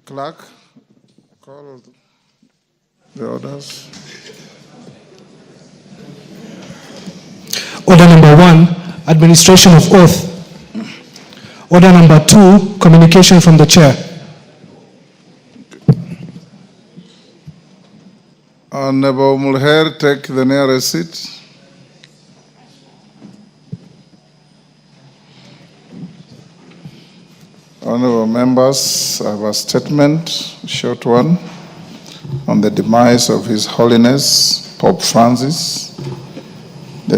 Clerk, call the orders. Order number 1, administration of oath. Order number 2, communication from the chair. Honorable Mulher, take the nearest seat. Honorable members, I have a statement, a short one, on the demise of His Holiness Pope Francis, the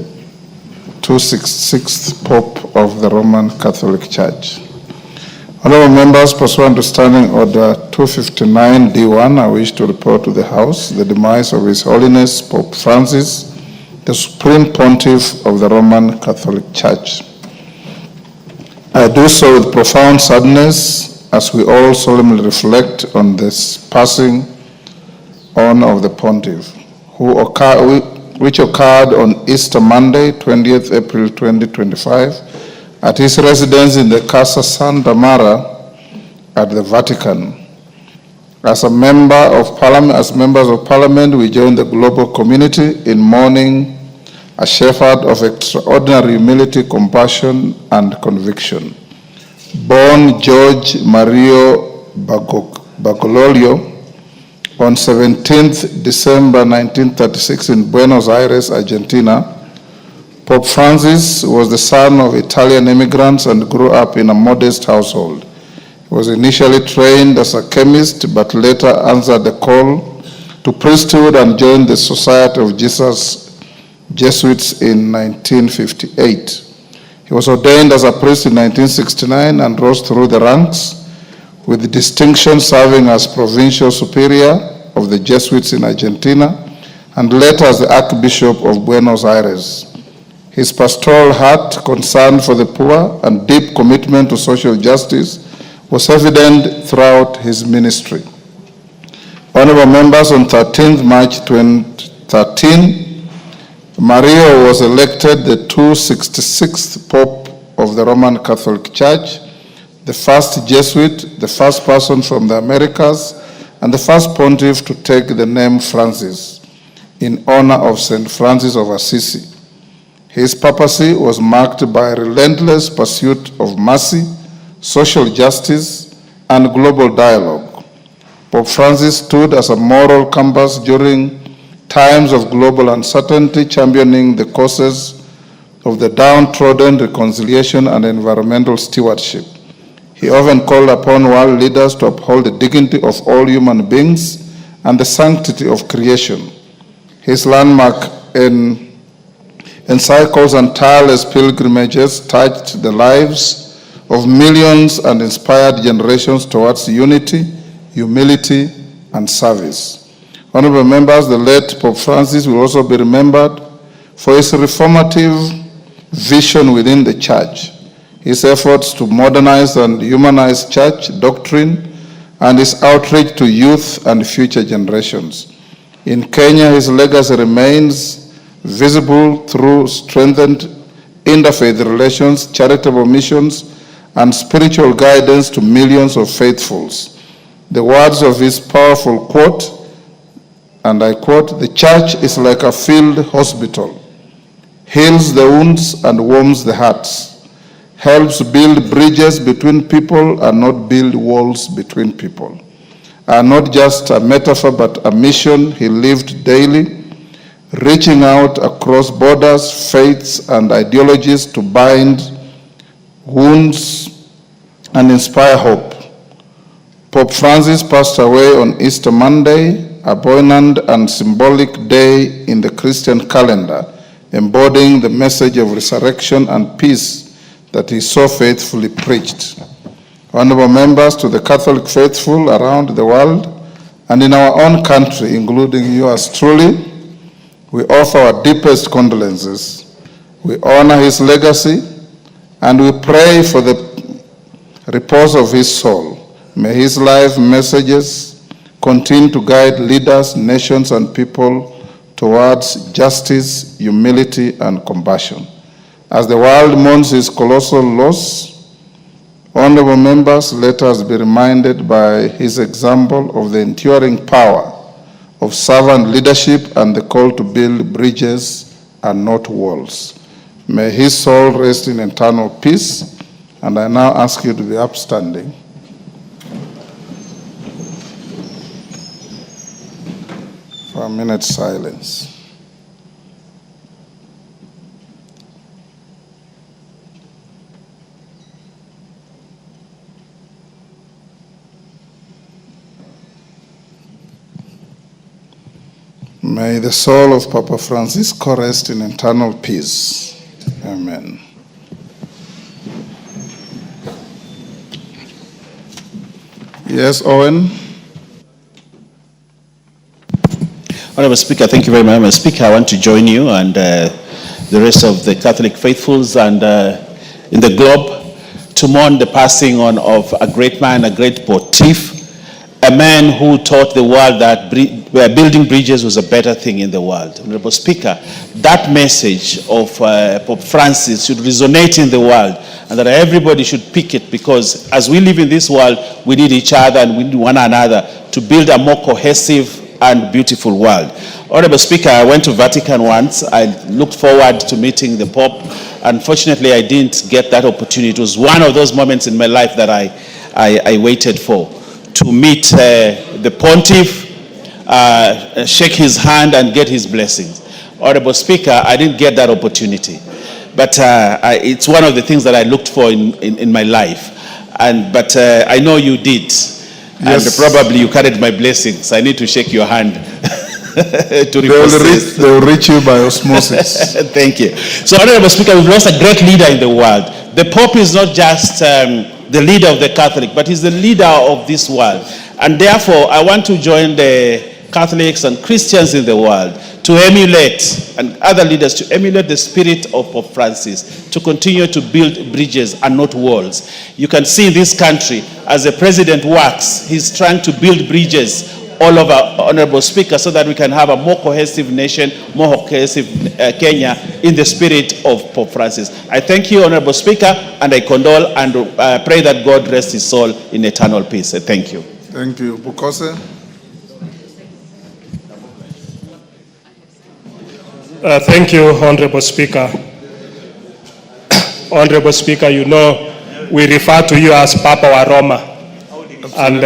266th Pope of the Roman Catholic Church. Honorable members, pursuant to Standing Order 259 D1, I wish to report to the House the demise of His Holiness Pope Francis, the Supreme Pontiff of the Roman Catholic Church. I do so with profound sadness as we all solemnly reflect on this passing on of the Pontiff, which occurred on Easter Monday, 20th April 2025, at his residence in the Casa Santa Mara at the Vatican. As members of Parliament, we join the global community in mourning a shepherd of extraordinary humility, compassion, and conviction. Born George Mario Bagliolo on 17th December 1936 in Buenos Aires, Argentina, Pope Francis was the son of Italian immigrants and grew up in a modest household. He was initially trained as a chemist, but later answered the call to priesthood and joined the Society of Jesus Jesuits in 1958. He was ordained as a priest in 1969 and rose through the ranks with distinction, serving as provincial superior of the Jesuits in Argentina and later as the Archbishop of Buenos Aires. His pastoral heart, concern for the poor, and deep commitment to social justice was evident throughout his ministry. Honorable members, on 13th March 2013, Mario was elected the 266th Pope of the Roman Catholic Church, the first Jesuit, the first person from the Americas, and the first pontiff to take the name Francis in honor of St. Francis of Assisi. His papacy was marked by a relentless pursuit of mercy, social justice, and global dialogue. Pope Francis stood as a moral compass during times of global uncertainty, championing the causes of the downtrodden, reconciliation, and environmental stewardship. He often called upon world leaders to uphold the dignity of all human beings and the sanctity of creation. His landmark encyclicals and tireless pilgrimages touched the lives of millions and inspired generations towards unity, humility, and service. Honorable members, the late Pope Francis will also be remembered for his reformative vision within the Church, his efforts to modernize and humanize Church doctrine, and his outreach to youth and future generations. In Kenya, his legacy remains visible through strengthened interfaith relations, charitable missions, and spiritual guidance to millions of faithfuls. The words of his powerful quote, and I quote, "The church is like a field hospital, heals the wounds and warms the hearts, helps build bridges between people and not build walls between people," are not just a metaphor but a mission he lived daily, reaching out across borders, faiths, and ideologies to bind wounds and inspire hope. Pope Francis passed away on Easter Monday, a poignant and symbolic day in the Christian calendar, embodying the message of resurrection and peace that he so faithfully preached. Honorable members, to the Catholic faithful around the world and in our own country, including yours truly, we offer our deepest condolences. We honor his legacy and we pray for the repose of his soul. May his life messages continue to guide leaders, nations, and people towards justice, humility, and compassion. As the world mourns his colossal loss, Honorable members, let us be reminded by his example of the enduring power of servant leadership and the call to build bridges and not walls. May his soul rest in eternal peace, and I now ask you to be upstanding. For a minute's silence. May the soul of Papa Francisco rest in eternal peace. Amen. Yes, Owen. Honorable Speaker, thank you very much. Mr. Speaker, I want to join you and the rest of the Catholic faithfuls and in the globe to mourn the passing on of a great man, a great pontiff, a man who taught the world that building bridges was a better thing in the world. Honorable Speaker, that message of Pope Francis should resonate in the world, and that everybody should pick it, because as we live in this world, we need each other and we need one another to build a more cohesive and beautiful world. Honorable Speaker, I went to Vatican once. I looked forward to meeting the Pope. Unfortunately, I didn't get that opportunity. It was one of those moments in my life that I waited for, to meet the Pontiff, shake his hand and get his blessings. Honorable Speaker, I didn't get that opportunity. But it's one of the things that I looked for in my life. But I know you did. Yes. And probably you carried my blessings. I need to shake your hand. They will reach you by osmosis. Thank you. So, Honorable Speaker, we've lost a great leader in the world. The Pope is not just the leader of the Catholic, but he's the leader of this world. And therefore, I want to join the Catholics and Christians in the world to emulate, and other leaders to emulate the spirit of Pope Francis, to continue to build bridges and not walls. You can see in this country, as the president works, he's trying to build bridges all over, Honorable Speaker, so that we can have a more cohesive nation, more cohesive Kenya, in the spirit of Pope Francis. I thank you, Honorable Speaker, and I condole and pray that God rest his soul in eternal peace. Thank you. Thank you. Bukose? Thank you, Honorable Speaker. Honorable Speaker, you know, we refer to you as Papa wa Roma. And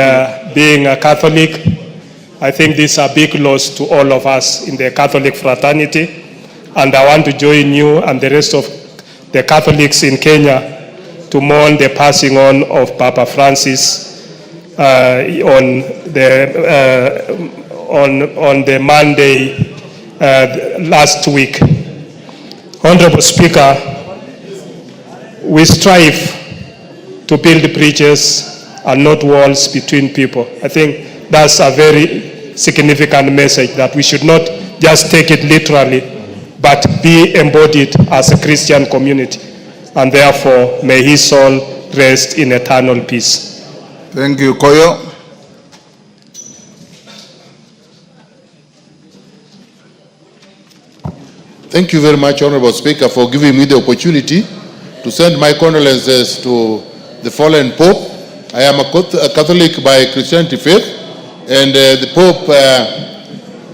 being a Catholic, I think this is a big loss to all of us in the Catholic fraternity. And I want to join you and the rest of the Catholics in Kenya to mourn the passing on of Papa Francis on the Monday last week. Honorable Speaker, we strive to build bridges and not walls between people. I think that's a very significant message, that we should not just take it literally, but be embodied as a Christian community. And therefore, may his soul rest in eternal peace. Thank you. Koyo? Thank you very much, Honorable Speaker, for giving me the opportunity to send my condolences to the fallen Pope. I am a Catholic by Christianity faith, and the Pope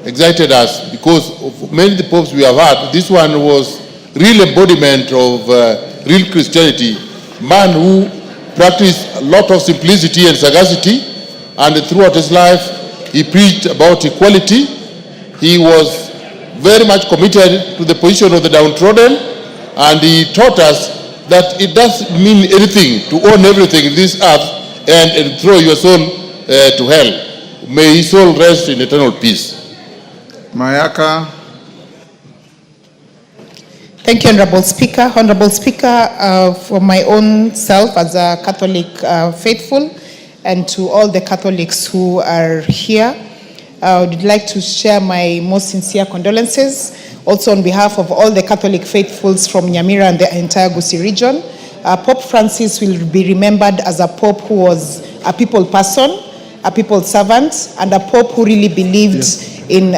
excited us because of many the popes we have had. This one was real embodiment of real Christianity, man who practiced a lot of simplicity and sagacity, and throughout his life he preached about equality. He was very much committed to the position of the downtrodden, and he taught us that it doesn't mean anything to own everything in this earth and throw your soul to hell. May his soul rest in eternal peace. Mayaka? Thank you, Honorable Speaker. Honorable Speaker, for my own self as a Catholic faithful, and to all the Catholics who are here, I would like to share my most sincere condolences. Also on behalf of all the Catholic faithfuls from Nyamira and the entire Gusii region, Pope Francis will be remembered as a Pope who was a people person, a people servant, and a Pope who really believed in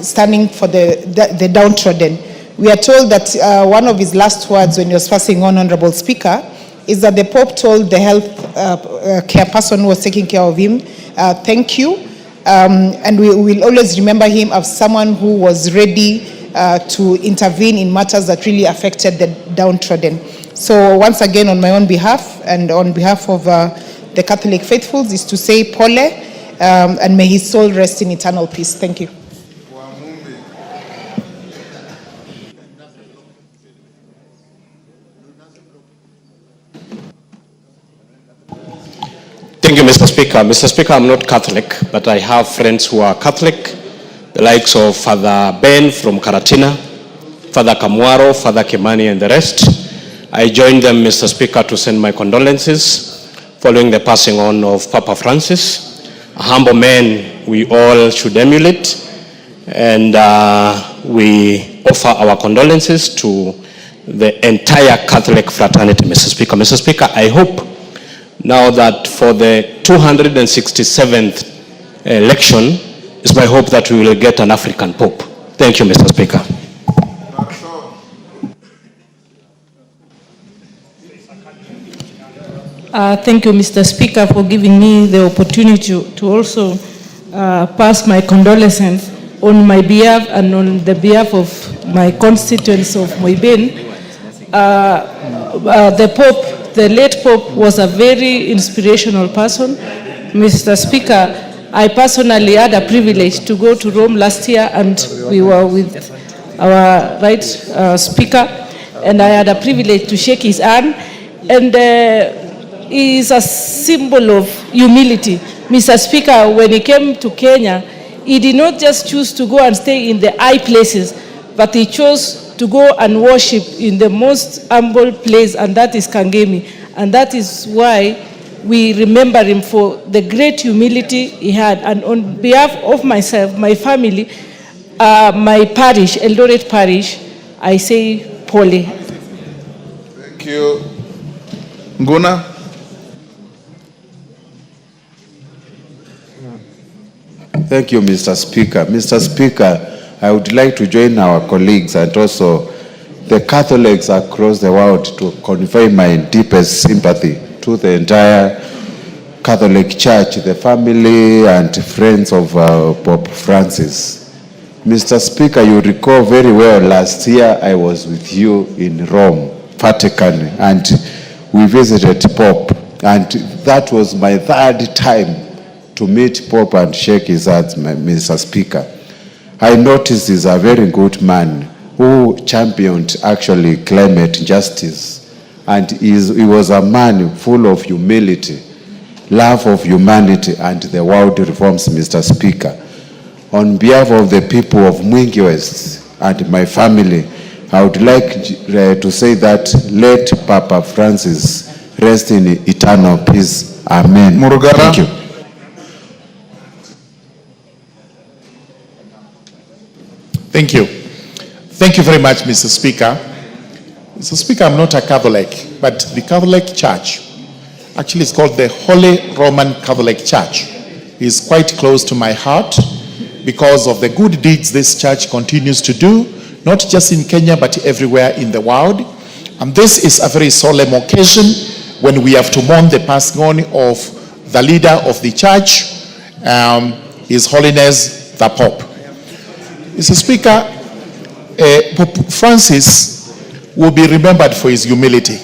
standing for the downtrodden. We are told that one of his last words when he was passing on, Honorable Speaker, is that the Pope told the health care person who was taking care of him, thank you. And we will always remember him as someone who was ready to intervene in matters that really affected the downtrodden. So once again, on my own behalf and on behalf of the Catholic faithfuls, is to say Pole, and may his soul rest in eternal peace. Thank you. Thank you, Mr. Speaker. Mr. Speaker, I'm not Catholic, but I have friends who are Catholic, the likes of Father Ben from Karatina, Father Kamwaro, Father Kimani, and the rest. I join them, Mr. Speaker, to send my condolences following the passing on of Papa Francis, a humble man we all should emulate, and we offer our condolences to the entire Catholic fraternity, Mr. Speaker. Mr. Speaker, I hope now that for the 267th election, it's my hope that we will get an African Pope. Thank you, Mr. Speaker. Thank you, Mr. Speaker, for giving me the opportunity to also pass my condolences on my behalf and on the behalf of my constituents of Moibin. The Pope, the late Pope, was a very inspirational person. Mr. Speaker, I personally had a privilege to go to Rome last year, and we were with our right speaker, and I had a privilege to shake his hand, and he is a symbol of humility. Mr. Speaker, when he came to Kenya, he did not just choose to go and stay in the high places, but he chose to go and worship in the most humble place, and that is Kangemi. And that is why we remember him for the great humility he had. And on behalf of myself, my family, my parish, Eldoret Parish, I say Pole. Thank you. Nguna? Thank you, Mr. Speaker. Mr. Speaker, I would like to join our colleagues and also the Catholics across the world to convey my deepest sympathy to the entire Catholic Church, the family and friends of Pope Francis. Mr. Speaker, you recall very well last year I was with you in Rome, Vatican, and we visited Pope, and that was my third time to meet Pope and shake his hand, Mr. Speaker. I noticed he's a very good man who championed actually climate justice, and he was a man full of humility, love of humanity and the world reforms, Mr. Speaker. On behalf of the people of Mwingi West and my family, I would like to say that let Papa Francis rest in eternal peace. Amen. Murugara. Thank you. Thank you. Thank you very much, Mr. Speaker. Mr. Speaker, I'm not a Catholic, but the Catholic Church, actually it's called the Holy Roman Catholic Church, is quite close to my heart because of the good deeds this church continues to do, not just in Kenya, but everywhere in the world. And this is a very solemn occasion when we have to mourn the passing on of the leader of the church, His Holiness the Pope. Mr. Speaker, Pope Francis will be remembered for his humility,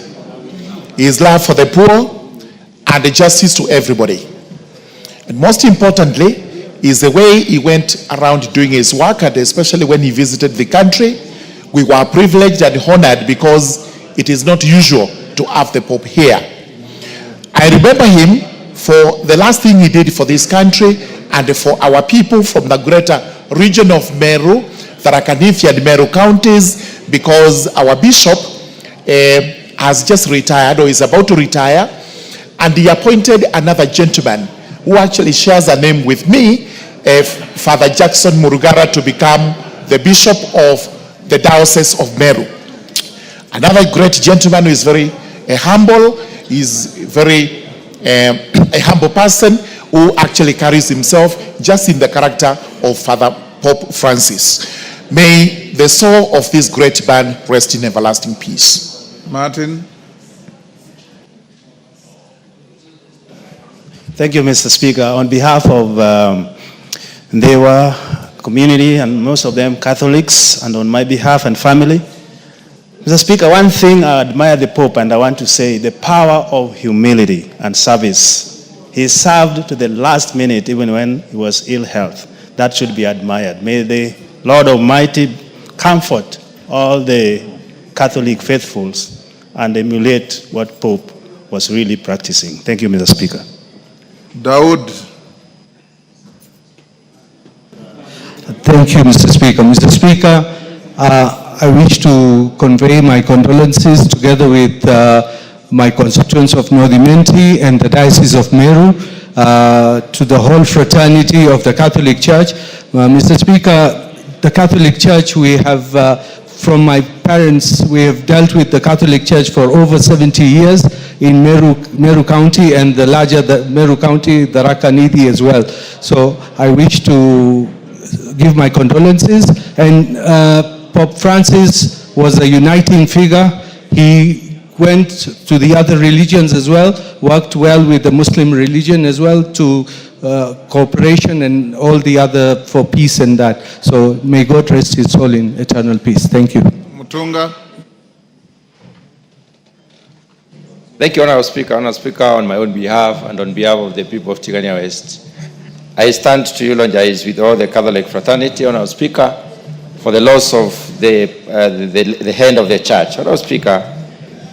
his love for the poor, and the justice to everybody. And most importantly, is the way he went around doing his work, and especially when he visited the country. We were privileged and honored because it is not usual to have the Pope here. I remember him for the last thing he did for this country and for our people from the greater region of Meru, Tharaka Nithi and Meru counties, because our bishop has just retired or is about to retire, and he appointed another gentleman who actually shares a name with me, Father Jackson Murugara, to become the bishop of the Diocese of Meru. Another great gentleman who is very humble, is very a humble person who actually carries himself just in the character of Father Pope Francis. May the soul of this great man rest in everlasting peace. Martin. Thank you, Mr. Speaker. On behalf of Ndewa community, and most of them Catholics, and on my behalf and family, Mr. Speaker, one thing I admire the Pope, and I want to say the power of humility and service. He served to the last minute, even when he was ill health. That should be admired. May the Lord Almighty comfort all the Catholic faithfuls and emulate what Pope was really practicing. Thank you, Mr. Speaker. Daud. Thank you, Mr. Speaker. Mr. Speaker, I wish to convey my condolences together with my constituents of North Imenti and the Diocese of Meru to the whole fraternity of the Catholic Church. Mr. Speaker, the Catholic Church, we have, from my parents, we have dealt with the Catholic Church for over 70 years in Meru County and the larger Meru County, the Rakanidi as well. So I wish to give my condolences. And Pope Francis was a uniting figure. He went to the other religions as well, worked well with the Muslim religion as well to cooperation and all the other for peace and that. So may God rest his soul in eternal peace. Thank you. Mutunga. Thank you, Honourable Speaker. Honourable Speaker, on my own behalf and on behalf of the people of Tigania West, I stand to eulogize with all the Catholic fraternity, Honourable Speaker, for the loss of the hand of the church. Honourable Speaker,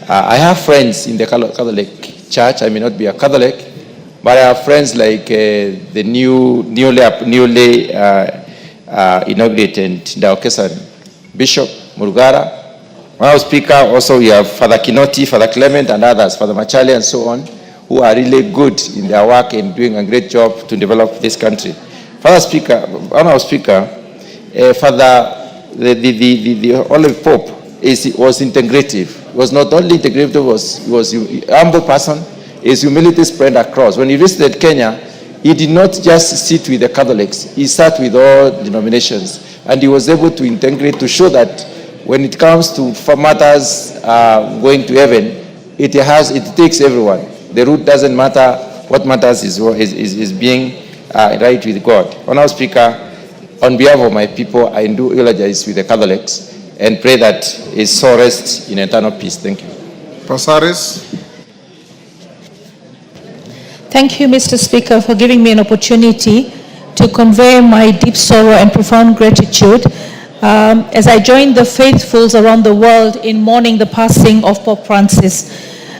I have friends in the Catholic Church. I may not be a Catholic, but I have friends like the newly inaugurated Daokesan Bishop Murugara. Honourable Speaker, also we have Father Kinoti, Father Clement, and others, Father Machali, and so on, who are really good in their work and doing a great job to develop this country. Honourable Speaker, the Holy Pope was integrative. He was not only integrative, he was a humble person. His humility spread across. When he visited Kenya, he did not just sit with the Catholics. He sat with all denominations. And he was able to integrate, to show that when it comes to matters going to heaven, it takes everyone. The root doesn't matter. What matters is being right with God. Honourable Speaker, on behalf of my people, I do eulogize with the Catholics and pray that his soul rests in eternal peace. Thank you. Pasaris. Thank you, Mr. Speaker, for giving me an opportunity to convey my deep sorrow and profound gratitude as I join the faithfuls around the world in mourning the passing of Pope Francis,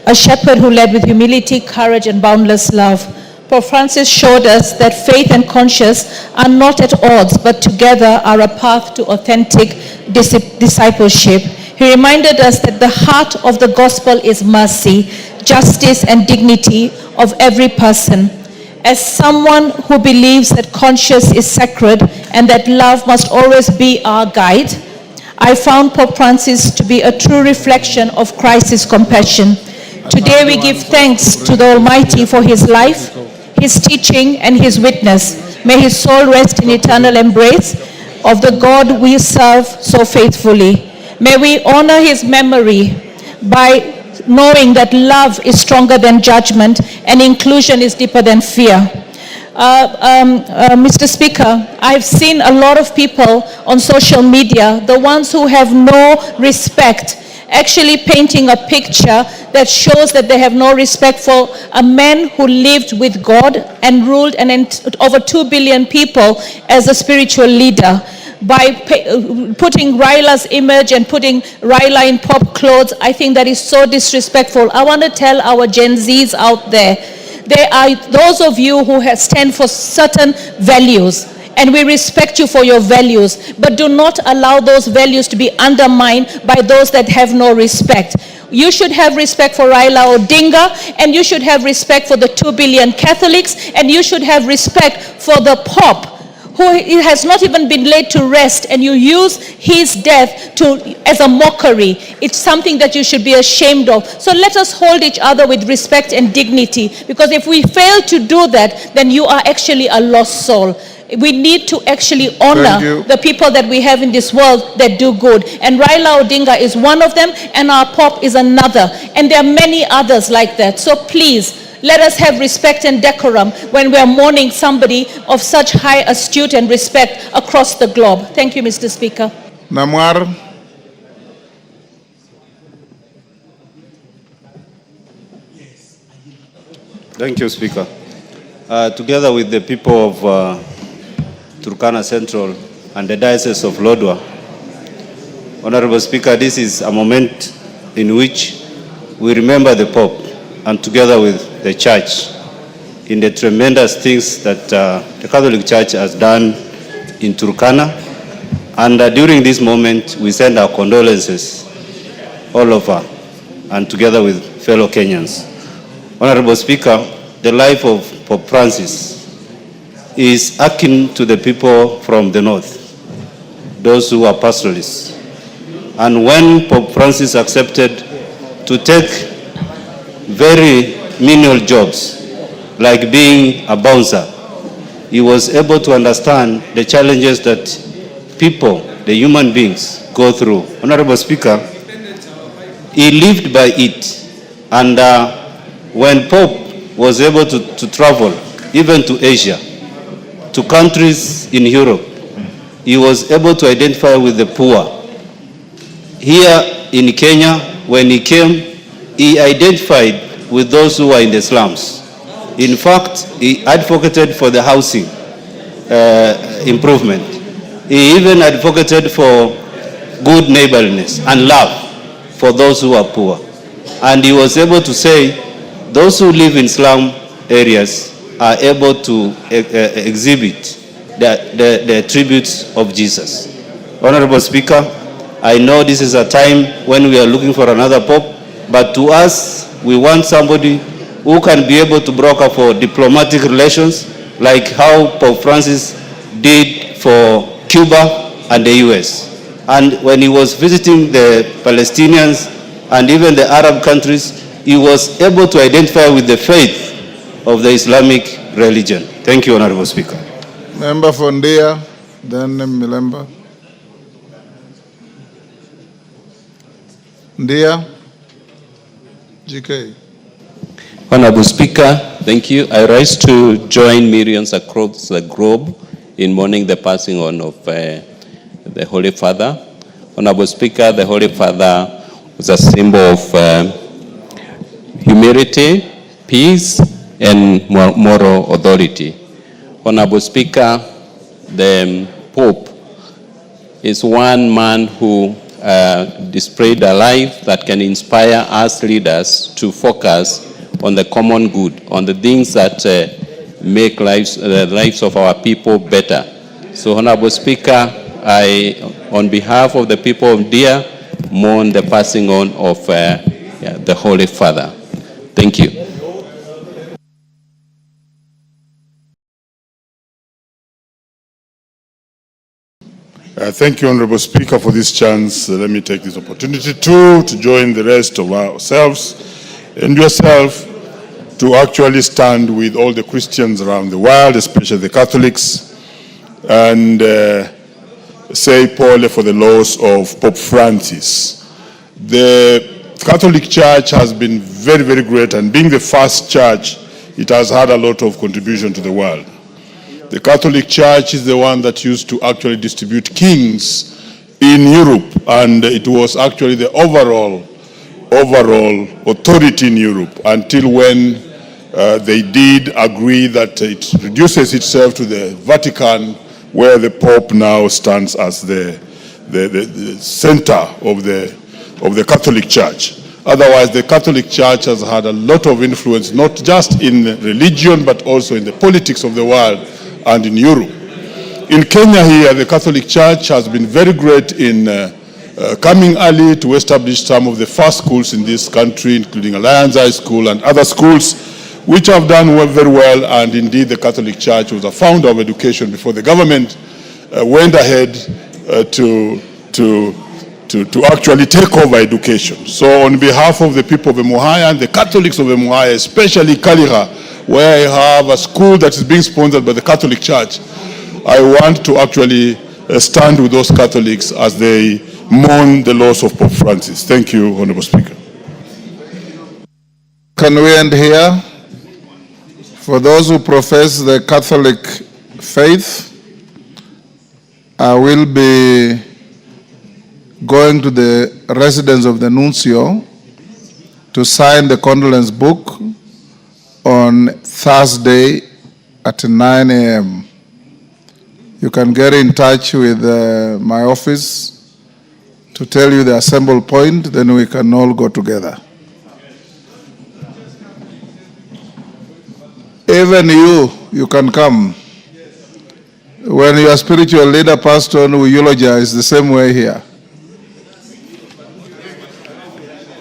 a shepherd who led with humility, courage, and boundless love. Pope Francis showed us that faith and conscience are not at odds, but together are a path to authentic discipleship. He reminded us that the heart of the gospel is mercy, justice, and dignity of every person. As someone who believes that conscience is sacred and that love must always be our guide, I found Pope Francis to be a true reflection of Christ's compassion. Today we give thanks to the Almighty for his life, his teaching, and his witness. May his soul rest in eternal embrace of the God we serve so faithfully. May we honor his memory by knowing that love is stronger than judgment and inclusion is deeper than fear. Mr. Speaker, I've seen a lot of people on social media, the ones who have no respect, actually painting a picture that shows that they have no respect for a man who lived with God and ruled over 2 billion people as a spiritual leader. By putting Raila's image and putting Raila in pop clothes, I think that is so disrespectful. I want to tell our Gen Zs out there are those of you who stand for certain values, and we respect you for your values, but do not allow those values to be undermined by those that have no respect. You should have respect for Raila Odinga, and you should have respect for the 2 billion Catholics, and you should have respect for the Pope, who has not even been laid to rest, and you use his death as a mockery. It's something that you should be ashamed of. So let us hold each other with respect and dignity, because if we fail to do that, then you are actually a lost soul. We need to actually honor the people that we have in this world that do good. And Raila Odinga is one of them, and our Pope is another. And there are many others like that. So please, Let us have respect and decorum when we are mourning somebody of such high astute and respect across the globe. Thank you, Mr. Speaker. Namwar. Thank you, Speaker. Together with the people of Turkana Central and the Diocese of Lodwar, Honorable Speaker, this is a moment in which we remember the Pope and together with the Church in the tremendous things that the Catholic Church has done in Turkana. And during this moment, we send our condolences all over and together with fellow Kenyans. Honorable Speaker, the life of Pope Francis is akin to the people from the north, those who are pastoralists. And when Pope Francis accepted to take very menial jobs, like being a bouncer, he was able to understand the challenges that people, the human beings, go through. Honorable Speaker, he lived by it. And when Pope was able to travel, even to Asia, to countries in Europe, he was able to identify with the poor. Here in Kenya, when he came, he identified with those who are in the slums. In fact, he advocated for the housing improvement. He even advocated for good neighborliness and love for those who are poor. And he was able to say, those who live in slum areas are able to exhibit the attributes of Jesus. Honorable Speaker, I know this is a time when we are looking for another Pope, but to us, we want somebody who can be able to broker for diplomatic relations, like how Pope Francis did for Cuba and the US. And when he was visiting the Palestinians and even the Arab countries, he was able to identify with the faith of the Islamic religion. Thank you, Honorable Speaker. Member for Ndia, then Milemba. Ndia, GK. Honorable Speaker, thank you. I rise to join millions across the globe in mourning the passing on of the Holy Father. Honorable Speaker, the Holy Father was a symbol of humility, peace, and moral authority. Honorable Speaker, the Pope is one man who displayed a life that can inspire us leaders to focus on the common good, on the things that make the lives of our people better. So, Honorable Speaker, I, on behalf of the people of Dia, mourn the passing on of the Holy Father. Thank you. Thank you, Honorable Speaker, for this chance. Let me take this opportunity to join the rest of ourselves and yourself to actually stand with all the Christians around the world, especially the Catholics, and say Paul for the loss of Pope Francis. The Catholic Church has been very, very great, and being the first church, it has had a lot of contribution to the world. The Catholic Church is the one that used to actually distribute kings in Europe, and it was actually the overall authority in Europe until when they did agree that it reduces itself to the Vatican, where the Pope now stands as the center of the Catholic Church. Otherwise, the Catholic Church has had a lot of influence, not just in religion, but also in the politics of the world and in Europe. In Kenya here, the Catholic Church has been very great in coming early to establish some of the first schools in this country, including Alliance High School and other schools, which have done very well. And indeed, the Catholic Church was a founder of education before the government went ahead to actually take over education. So on behalf of the people of Emuhaya and the Catholics of Emuhaya, especially Kaliha, where I have a school that is being sponsored by the Catholic Church, I want to actually stand with those Catholics as they mourn the loss of Pope Francis. Thank you, Honorable Speaker. Can we end here? For those who profess the Catholic faith, I will be going to the residence of the nuncio to sign the condolence book on Thursday at 9 a.m. You can get in touch with my office to tell you the assemble point, then we can all go together. Even you can come. When your spiritual leader, pastor, we eulogize the same way here.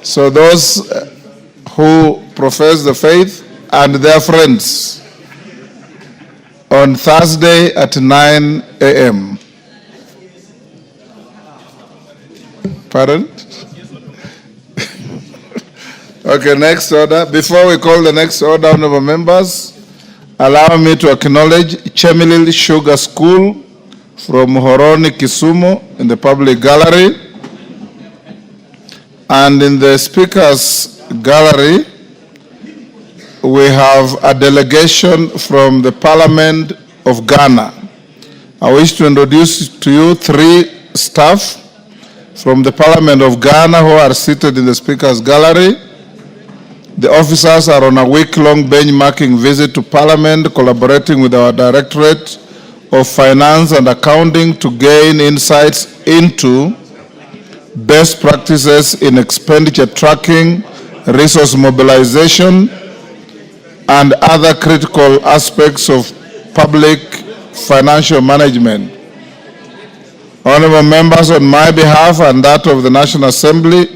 So those who profess the faith and their friends on Thursday at 9 a.m. Pardon? Okay, next order. Before we call the next order, honorable members, allow me to acknowledge Chemilil Sugar School from Horoni, Kisumu in the public gallery. And in the speaker's gallery, we have a delegation from the Parliament of Ghana. I wish to introduce to you 3 staff from the Parliament of Ghana who are seated in the speaker's gallery. The officers are on a week-long benchmarking visit to Parliament, collaborating with our Directorate of Finance and Accounting to gain insights into best practices in expenditure tracking, resource mobilization, and other critical aspects of public financial management. Honorable members, on my behalf and that of the National Assembly,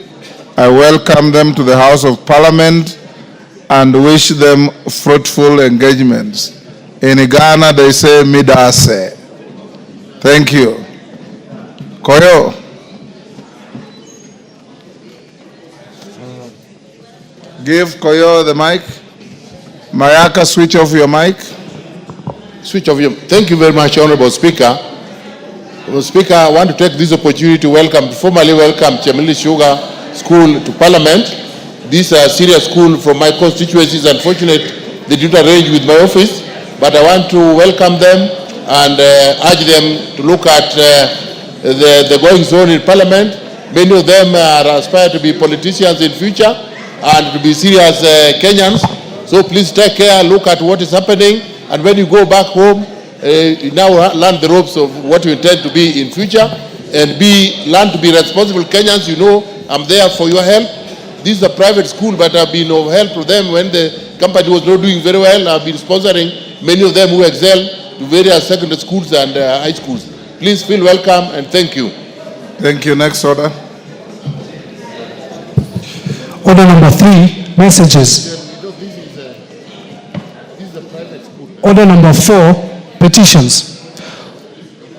I welcome them to the House of Parliament and wish them fruitful engagements. In Ghana, they say, midase. Thank you. Koyo. Give Koyo the mic. Mayaka, switch off your mic. Switch off your... Thank you very much, Honorable Speaker. Honorable Speaker, I want to take this opportunity to formally welcome Chemilil Sugar School to Parliament. This is a serious school from my constituency. It's unfortunate they didn't arrange with my office, but I want to welcome them and urge them to look at the goings on in Parliament. Many of them are aspire to be politicians in future and to be serious Kenyans. So please take care, look at what is happening, and when you go back home, you now learn the ropes of what you intend to be in future, and learn to be responsible Kenyans. You know, I'm there for your help. This is a private school, but I've been of help to them when the company was not doing very well. I've been sponsoring many of them who excel to various secondary schools and high schools. Please feel welcome and thank you. Thank you. Next order. Order number 3, messages. Order number 4, petitions.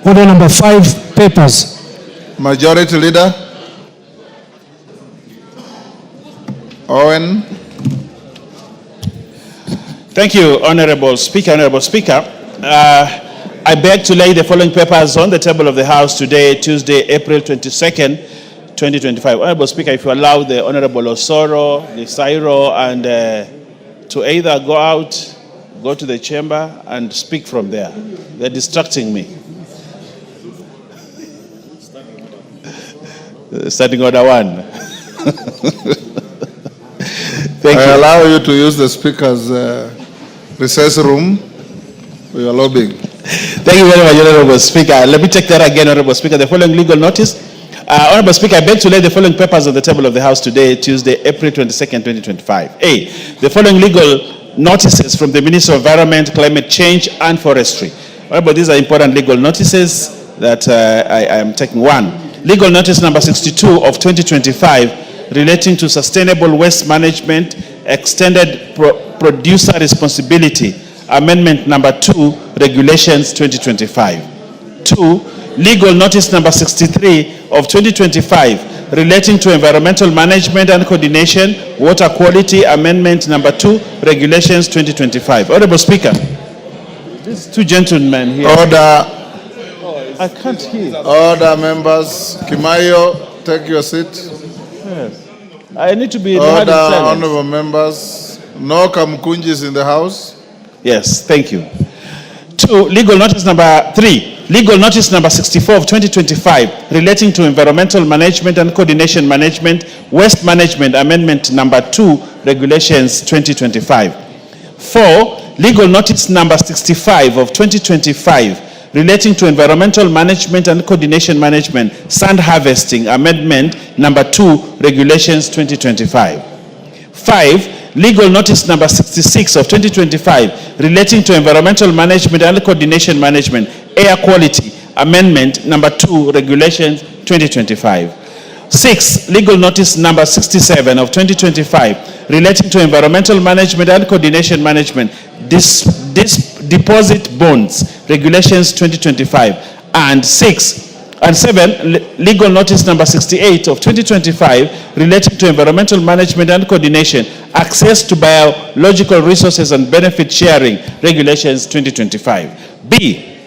Order number 5, papers. Majority Leader. Owen. Thank you, Honorable Speaker. Honorable Speaker, I beg to lay the following papers on the table of the House today, Tuesday, April 22nd, 2025. Honorable Speaker, if you allow the Honorable Osoro, the Sairo, and to either go out, go to the chamber, and speak from there. They're distracting me. Starting order 1. Thank you. I allow you to use the speaker's recess room for your lobbying. Thank you very much, Honorable Speaker. Let me take that again, Honorable Speaker. The following legal notice. Honorable Speaker, I beg to lay the following papers on the table of the House today, Tuesday, April 22nd, 2025. A, the following legal notices from the Minister of Environment, Climate Change, and Forestry. Honorable, these are important legal notices that I am taking. 1, legal notice number 62 of 2025 relating to sustainable waste management, extended producer responsibility, amendment number 2, regulations 2025. 2, legal notice number 63 of 2025 relating to environmental management and coordination, water quality, amendment number 2, regulations 2025. Honorable Speaker, these 2 gentlemen here. Order. I can't hear. Order, members. Kimayo, take your seat. Yes. I need to be Order, honorable members. No Kamkunjis in the House. Yes, thank you. 2, legal notice number 3, legal notice number 64 of 2025 relating to environmental management and coordination management, waste management amendment number 2, regulations 2025. 4, legal notice number 65 of 2025 relating to environmental management and coordination management, sand harvesting amendment number 2, regulations 2025. 5, legal notice number 66 of 2025 relating to environmental management and coordination management, air quality amendment number 2, regulations 2025. 6, legal notice number 67 of 2025 relating to environmental management and coordination management, deposit bonds, regulations 2025. And 7, legal notice number 68 of 2025 relating to environmental management and coordination, access to biological resources and benefit sharing, regulations 2025. B,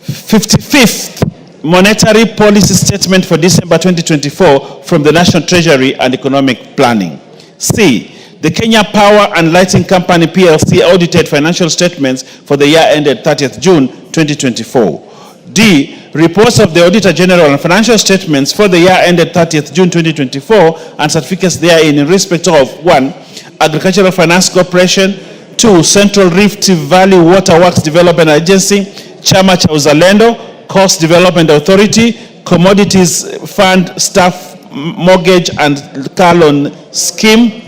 55th monetary policy statement for December 2024 from the National Treasury and Economic Planning. C, the Kenya Power and Lighting Company PLC audited financial statements for the year ended 30th June 2024. D, reports of the Auditor General on financial statements for the year ended 30th June 2024 and certificates therein in respect of 1, Agricultural Finance Corporation, 2, Central Rift Valley Water Works Development Agency, Chama cha Uzalendo, Coast Development Authority, Commodities Fund Staff Mortgage and Car Loan Scheme,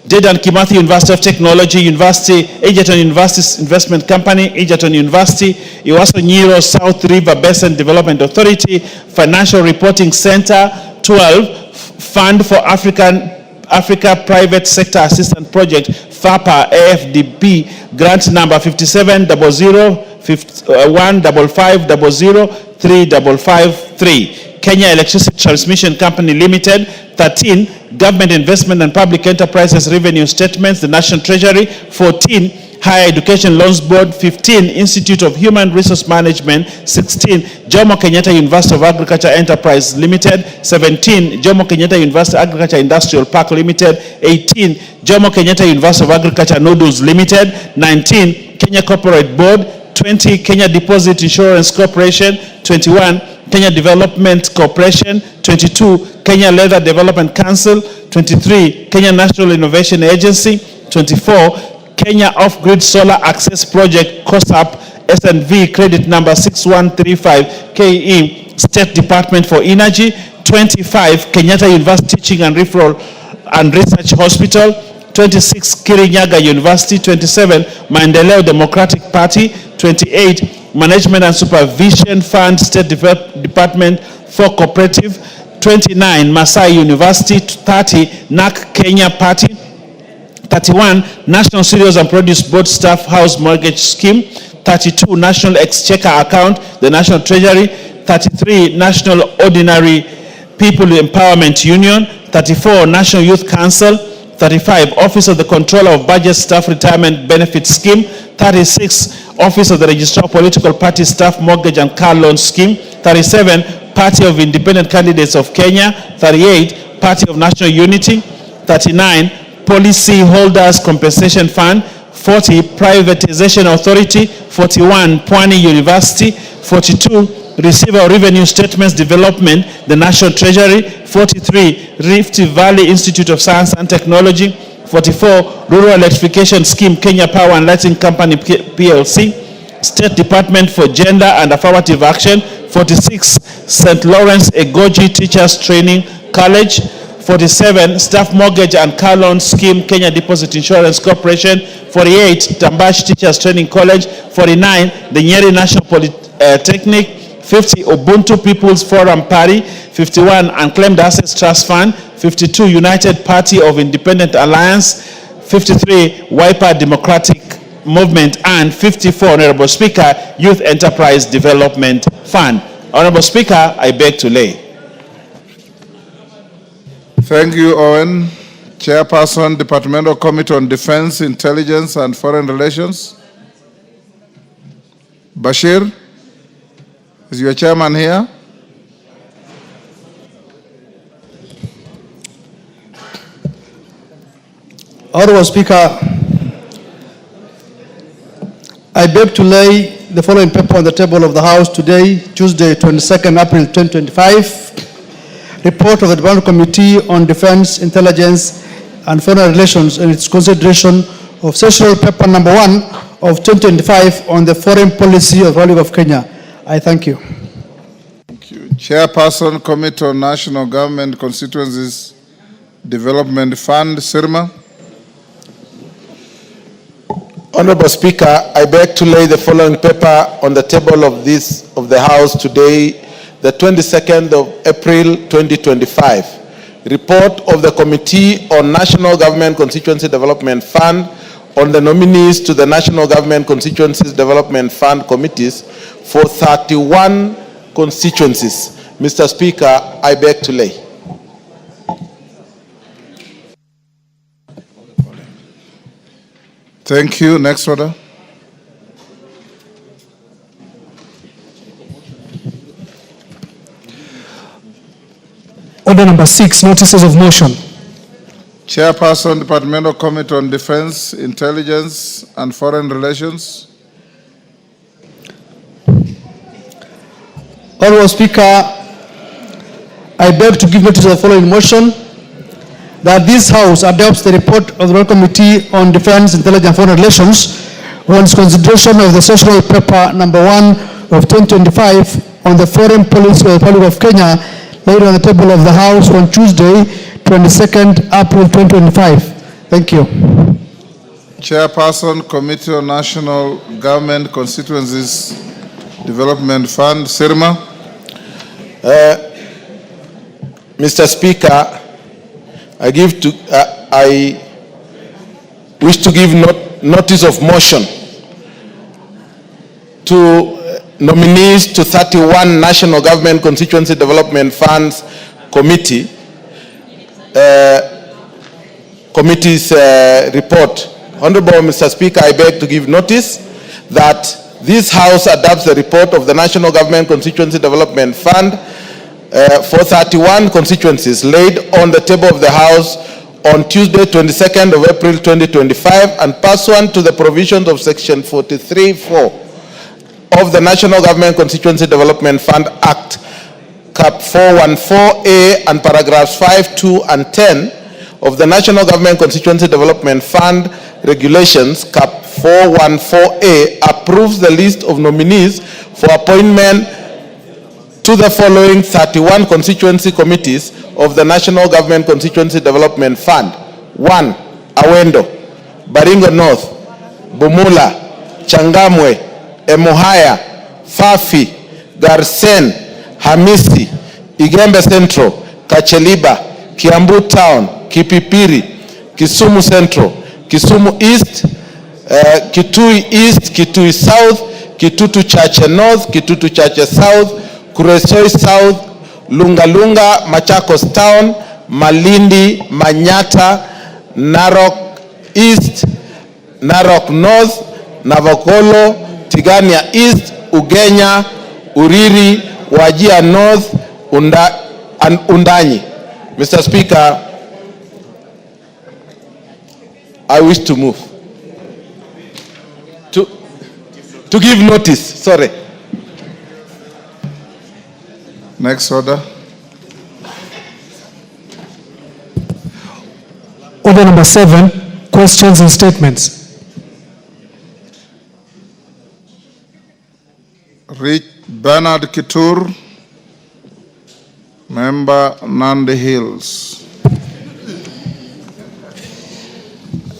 Dedan Kimathi University of Technology, University, Egerton University Investment Company, Egerton University, Iwaso Nyiro South River Basin Development Authority, Financial Reporting Center, 12, Fund for Africa Private Sector Assistance Project, FAPA AFDP, grant number 57001550035553. Kenya Electricity Transmission Company Limited. 13, Government Investment and Public Enterprises Revenue Statements, the National Treasury. 14, Higher Education Loans Board. 15, Institute of Human Resource Management. 16, Jomo Kenyatta University of Agriculture Enterprise Limited. 17, Jomo Kenyatta University Agriculture Industrial Park Limited. 18, Jomo Kenyatta University of Agriculture Noodles Limited. 19, Kenya Corporate Board. 20, Kenya Deposit Insurance Corporation. 21, Kenya Development Corporation. 22, Kenya Leather Development Council. 23, Kenya National Innovation Agency. 24, Kenya Off-Grid Solar Access Project, COSAP, SNV, credit number 6135, KE, State Department for Energy. 25, Kenyatta University Teaching and Referral and Research Hospital. 26, Kirinyaga University. 27, Maendeleo Democratic Party. 28, Management and Supervision Fund, State Department for Cooperative. 29, Masai University. 30, NAC Kenya Party. 31, National Cereals and Produce Board Staff House Mortgage Scheme. 32, National Exchequer Account, the National Treasury. 33, National Ordinary People Empowerment Union. 34, National Youth Council. 35, Office of the Controller of Budget Staff Retirement Benefit Scheme. 36, Office of the Registrar of Political Party Staff Mortgage and Car Loan Scheme. 37, Party of Independent Candidates of Kenya. 38, Party of National Unity. 39, Policy Holders Compensation Fund. 40, Privatization Authority. 41, Pwani University. 42, Receiver of Revenue Statements Development, the National Treasury. 43, Rift Valley Institute of Science and Technology. 44, Rural Electrification Scheme, Kenya Power and Lighting Company PLC. State Department for Gender and Affirmative Action. 46, St. Lawrence Egoji Teachers Training College. 47, Staff Mortgage and Car Loan Scheme, Kenya Deposit Insurance Corporation. 48, Tambash Teachers Training College. 49, the Nyeri National Polytechnic. 50, Ubuntu People's Forum Party. 51, Unclaimed Assets Trust Fund. 52, United Party of Independent Alliance. 53, Wiper Democratic Movement. And 54, Honorable Speaker, Youth Enterprise Development Fund. Honorable Speaker, I beg to lay. Thank you, Owen. Chairperson, Departmental Committee on Defense, Intelligence and Foreign Relations. Bashir, is your chairman here? Honorable Speaker, I beg to lay the following paper on the table of the House today, Tuesday, 22nd April 2025. Report of the Department Committee on Defense, Intelligence and Foreign Relations and its consideration of sessional paper number 1 of 2025 on the foreign policy of the Republic of Kenya. I thank you. Thank you. Chairperson, Committee on National Government Constituencies Development Fund, Sirma. Honorable Speaker, I beg to lay the following paper on the table of the House today, the 22nd of April 2025. Report of the Committee on National Government Constituency Development Fund on the nominees to the National Government Constituencies Development Fund committees for 31 constituencies. Mr. Speaker, I beg to lay. Thank you. Next order. Order number 6, notices of motion. Chairperson, Departmental Committee on Defense, Intelligence and Foreign Relations. Honorable Speaker, I beg to give notice of the following motion, that this House adopts the report of the Royal Committee on Defense, Intelligence and Foreign Relations on its consideration of the sessional paper number 1 of 2025 on the foreign policy of the Republic of Kenya, laid on the table of the House on Tuesday, 22nd April 2025. Thank you. Chairperson, Committee on National Government Constituencies Development Fund, Sirma. Mr. Speaker, I wish to give notice of motion to nominees to 31 National Government Constituency Development Funds Committee's report. Honorable Mr. Speaker, I beg to give notice that this House adopts the report of the National Government Constituency Development Fund for 31 constituencies laid on the table of the House on Tuesday, 22nd of April 2025, and pursuant to the provisions of Section 43(4) of the National Government Constituency Development Fund Act, Cap 414A, and paragraphs 5, 2, and 10 of the National Government Constituency Development Fund Regulations, Cap 414A, approves the list of nominees for appointment to the following 31 constituency committees of the National Government Constituency Development Fund. 1. Awendo, Baringo North, Bumula, Changamwe, Emuhaya, Fafi, Garsen, Hamisi, Igembe Central, Kacheliba, Kiambu Town, Kipipiri, Kisumu Central, Kisumu East, Kitui East, Kitui South, Kitutu Chache North, Kitutu Chache South, Kuresoi South, Lungalunga, Machakos Town, Malindi, Manyata, Narok East, Narok North, Navokolo, Tigania East, Ugenya, Uriri, Wajia North, and Undanyi. Mr. Speaker, I wish to move. To give notice, sorry. Next order. Order number 7, questions and statements. Bernard Kitur, Member Nandi Hills.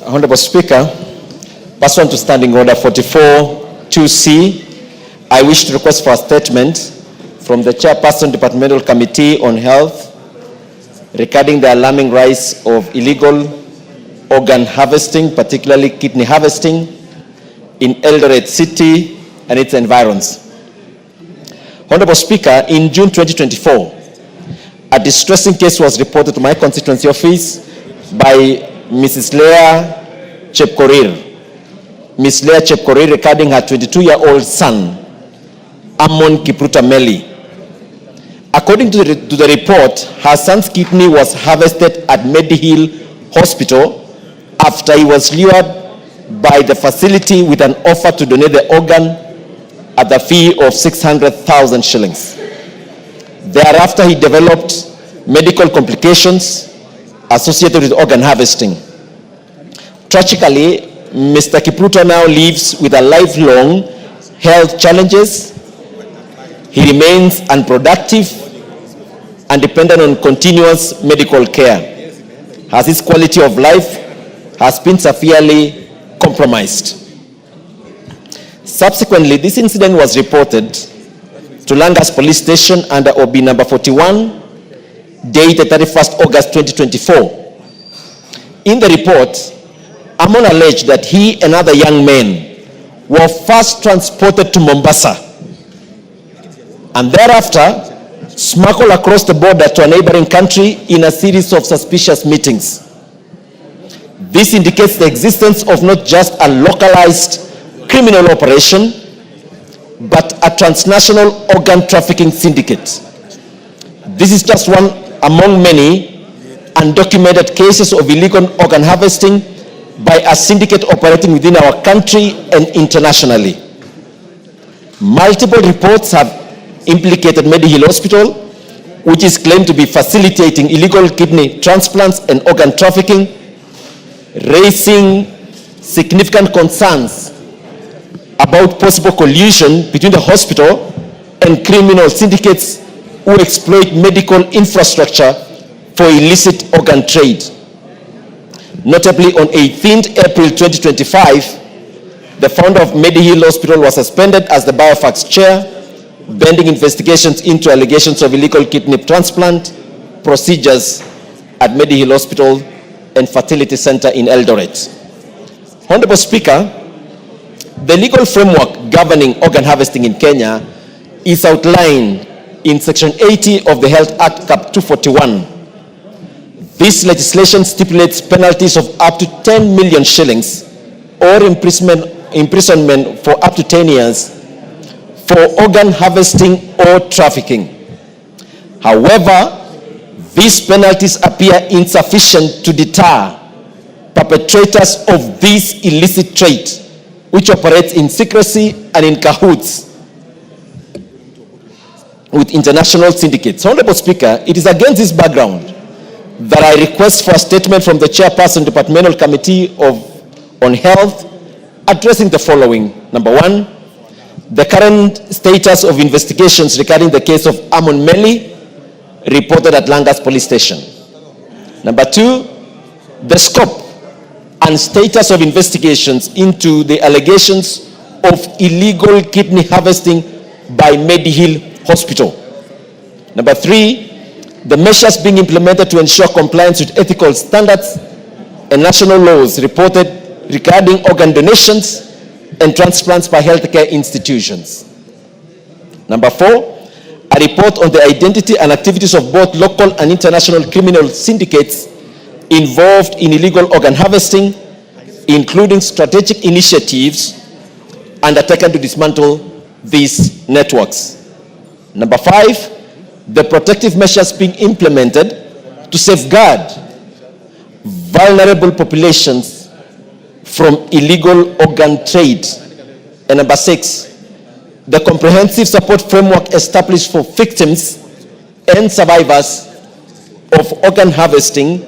Honorable Speaker, pursuant to Standing Order 44-2C, I wish to request for a statement from the Chairperson, Departmental Committee on Health, regarding the alarming rise of illegal organ harvesting, particularly kidney harvesting, in Eldoret City and its environs. Honorable Speaker, in June 2024, a distressing case was reported to my constituency office by Mrs. Leah Chepkorir. Ms. Leah Chepkorir regarding her 22-year-old son, Amon Kipruta Meli. According to the report, her son's kidney was harvested at Medihill Hospital after he was lured by the facility with an offer to donate the organ at the fee of 600,000 shillings. Thereafter, he developed medical complications associated with organ harvesting. Tragically, Mr. Kipruto now lives with a lifelong health challenges. He remains unproductive and dependent on continuous medical care, as his quality of life has been severely compromised. Subsequently, this incident was reported to Langas Police Station under OB number 41, dated 31st August 2024. In the report, Amon alleged that he and other young men were first transported to Mombasa and thereafter smuggled across the border to a neighboring country in a series of suspicious meetings. This indicates the existence of not just a localized criminal operation, but a transnational organ trafficking syndicate. This is just one among many undocumented cases of illegal organ harvesting by a syndicate operating within our country and internationally. Multiple reports have implicated Medihill Hospital, which is claimed to be facilitating illegal kidney transplants and organ trafficking, raising significant concerns about possible collusion between the hospital and criminal syndicates who exploit medical infrastructure for illicit organ trade. Notably, on 18th April 2025, the founder of Medihill Hospital was suspended as the Biofax chair, pending investigations into allegations of illegal kidney transplant procedures at Medihill Hospital and Fertility Center in Eldoret. Honorable Speaker, the legal framework governing organ harvesting in Kenya is outlined in Section 80 of the Health Act Cap 241. This legislation stipulates penalties of up to 10 million shillings or imprisonment for up to 10 years for organ harvesting or trafficking. However, these penalties appear insufficient to deter perpetrators of this illicit trade, which operates in secrecy and in cahoots with international syndicates. Honorable Speaker, it is against this background that I request for a statement from the Chairperson, Departmental Committee on Health, addressing the following. Number one, the current status of investigations regarding the case of Amon Meli, reported at Langas Police Station. Number two, the scope and status of investigations into the allegations of illegal kidney harvesting by Medihill Hospital. Number three, the measures being implemented to ensure compliance with ethical standards and national laws reported regarding organ donations and transplants by healthcare institutions. Number four, a report on the identity and activities of both local and international criminal syndicates involved in illegal organ harvesting, including strategic initiatives undertaken to dismantle these networks. Number five, the protective measures being implemented to safeguard vulnerable populations from illegal organ trade. And number six, the comprehensive support framework established for victims and survivors of organ harvesting,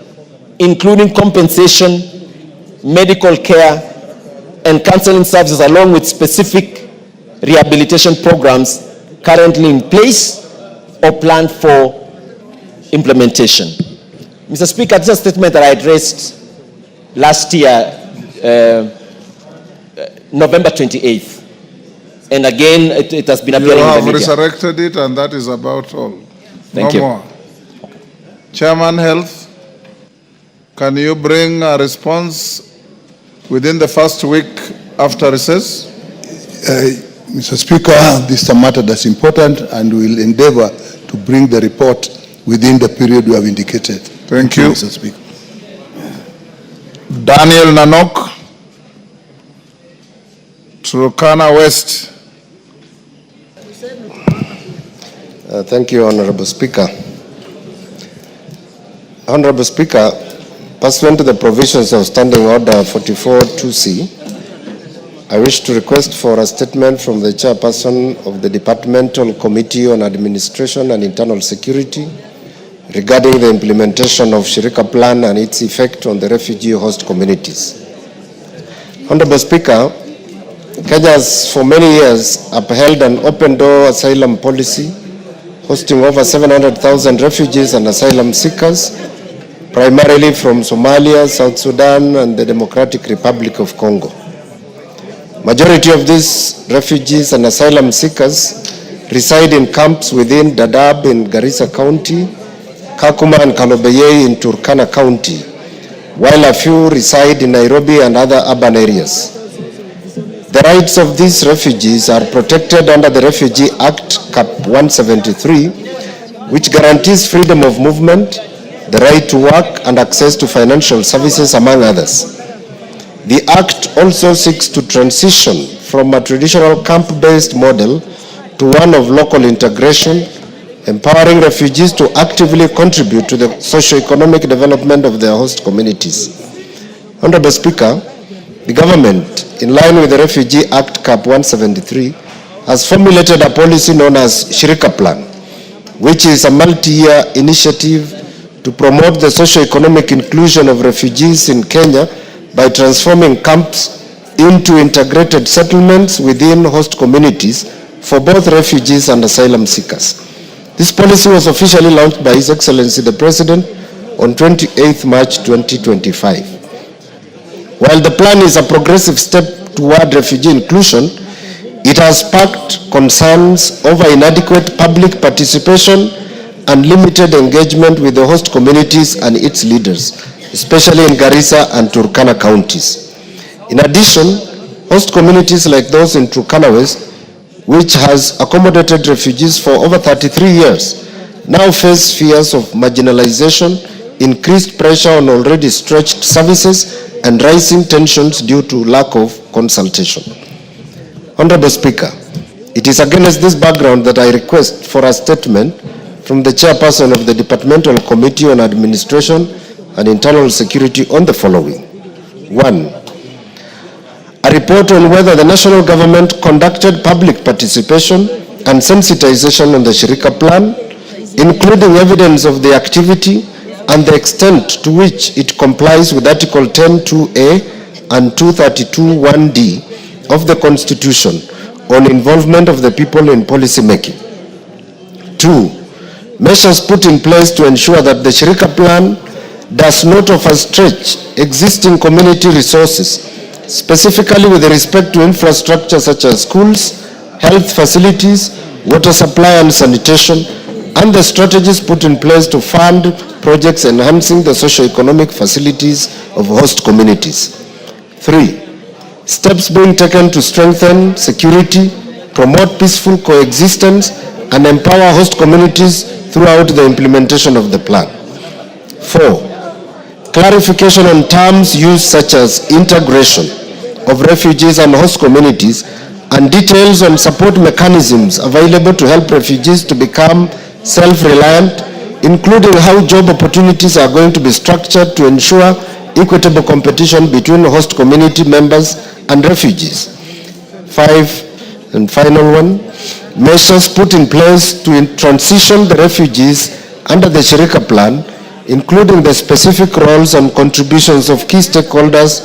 including compensation, medical care, and counseling services, along with specific rehabilitation programs currently in place or planned for implementation. Mr. Speaker, this is a statement that I addressed last year, November 28th. And again, it has been appearing in the media. You have resurrected it, and that is about all. Thank you. No more. Chairman Health, can you bring a response within the first week after recess? Mr. Speaker, this is a matter that's important, and we will endeavor to bring the report within the period we have indicated. Thank you. Mr. Speaker. Daniel Nanok, Turkana West. Thank you, Honorable Speaker. Honorable Speaker, Pursuant to the provisions of Standing Order 44-2C, I wish to request for a statement from the chairperson of the Departmental Committee on Administration and Internal Security regarding the implementation of Shirika Plan and its effect on the refugee host communities. Honorable Speaker, Kenya has for many years upheld an open-door asylum policy, hosting over 700,000 refugees and asylum seekers, primarily from Somalia, South Sudan, and the Democratic Republic of Congo. Majority of these refugees and asylum seekers reside in camps within Dadaab in Garissa County, Kakuma and Kalobeye in Turkana County, while a few reside in Nairobi and other urban areas. The rights of these refugees are protected under the Refugee Act, Cap 173, which guarantees freedom of movement, the right to work, and access to financial services, among others. The Act also seeks to transition from a traditional camp-based model to one of local integration, empowering refugees to actively contribute to the socio-economic development of their host communities. Honorable Speaker, the government, in line with the Refugee Act Cap 173, has formulated a policy known as Shirika Plan, which is a multi-year initiative to promote the socio-economic inclusion of refugees in Kenya by transforming camps into integrated settlements within host communities for both refugees and asylum seekers. This policy was officially launched by His Excellency the President on 28th March 2025. While the plan is a progressive step toward refugee inclusion, it has sparked concerns over inadequate public participation and limited engagement with the host communities and its leaders, especially in Garissa and Turkana counties. In addition, host communities like those in Turkana West, which has accommodated refugees for over 33 years, now face fears of marginalization, increased pressure on already stretched services, and rising tensions due to lack of consultation. Honorable Speaker, it is against this background that I request for a statement from the chairperson of the Departmental Committee on Administration and Internal Security on the following. 1. A report on whether the national government conducted public participation and sensitization on the Shirika Plan, including evidence of the activity and the extent to which it complies with Article 10(2)(a) and 232(1)(d) of the Constitution on involvement of the people in policy making. 2. Measures put in place to ensure that the Shirika Plan does not overstretch existing community resources, specifically with respect to infrastructure such as schools, health facilities, water supply and sanitation, and the strategies put in place to fund projects enhancing the socio-economic facilities of host communities. 3. Steps being taken to strengthen security, promote peaceful coexistence, and empower host communities throughout the implementation of the plan. 4. Clarification on terms used such as integration of refugees and host communities, and details on support mechanisms available to help refugees to become self-reliant, including how job opportunities are going to be structured to ensure equitable competition between host community members and refugees. 5, and final one, measures put in place to transition the refugees under the Shirika Plan, including the specific roles and contributions of key stakeholders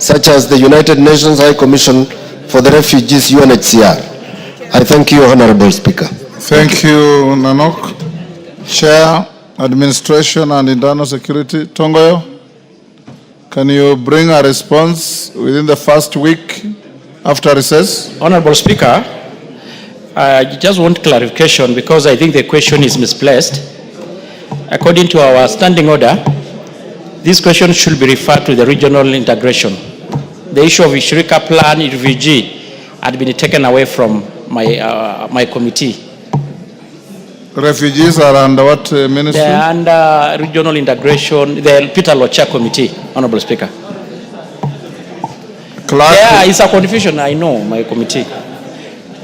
such as the United Nations High Commission for the Refugees, UNHCR. I thank you, Honorable Speaker. Thank you, Nanok. Chair, Administration and Internal Security, Tongoyo, can you bring a response within the first week after recess? Honorable Speaker, I just want clarification because I think the question is misplaced. According to our standing order, this question should be referred to the regional integration. The issue of Shirika Plan refugee had been taken away from my committee. Refugees are under what ministry? They are under regional integration, the Peter Locha Committee, Honorable Speaker. Clark. Yeah, it's a confusion, I know, my committee.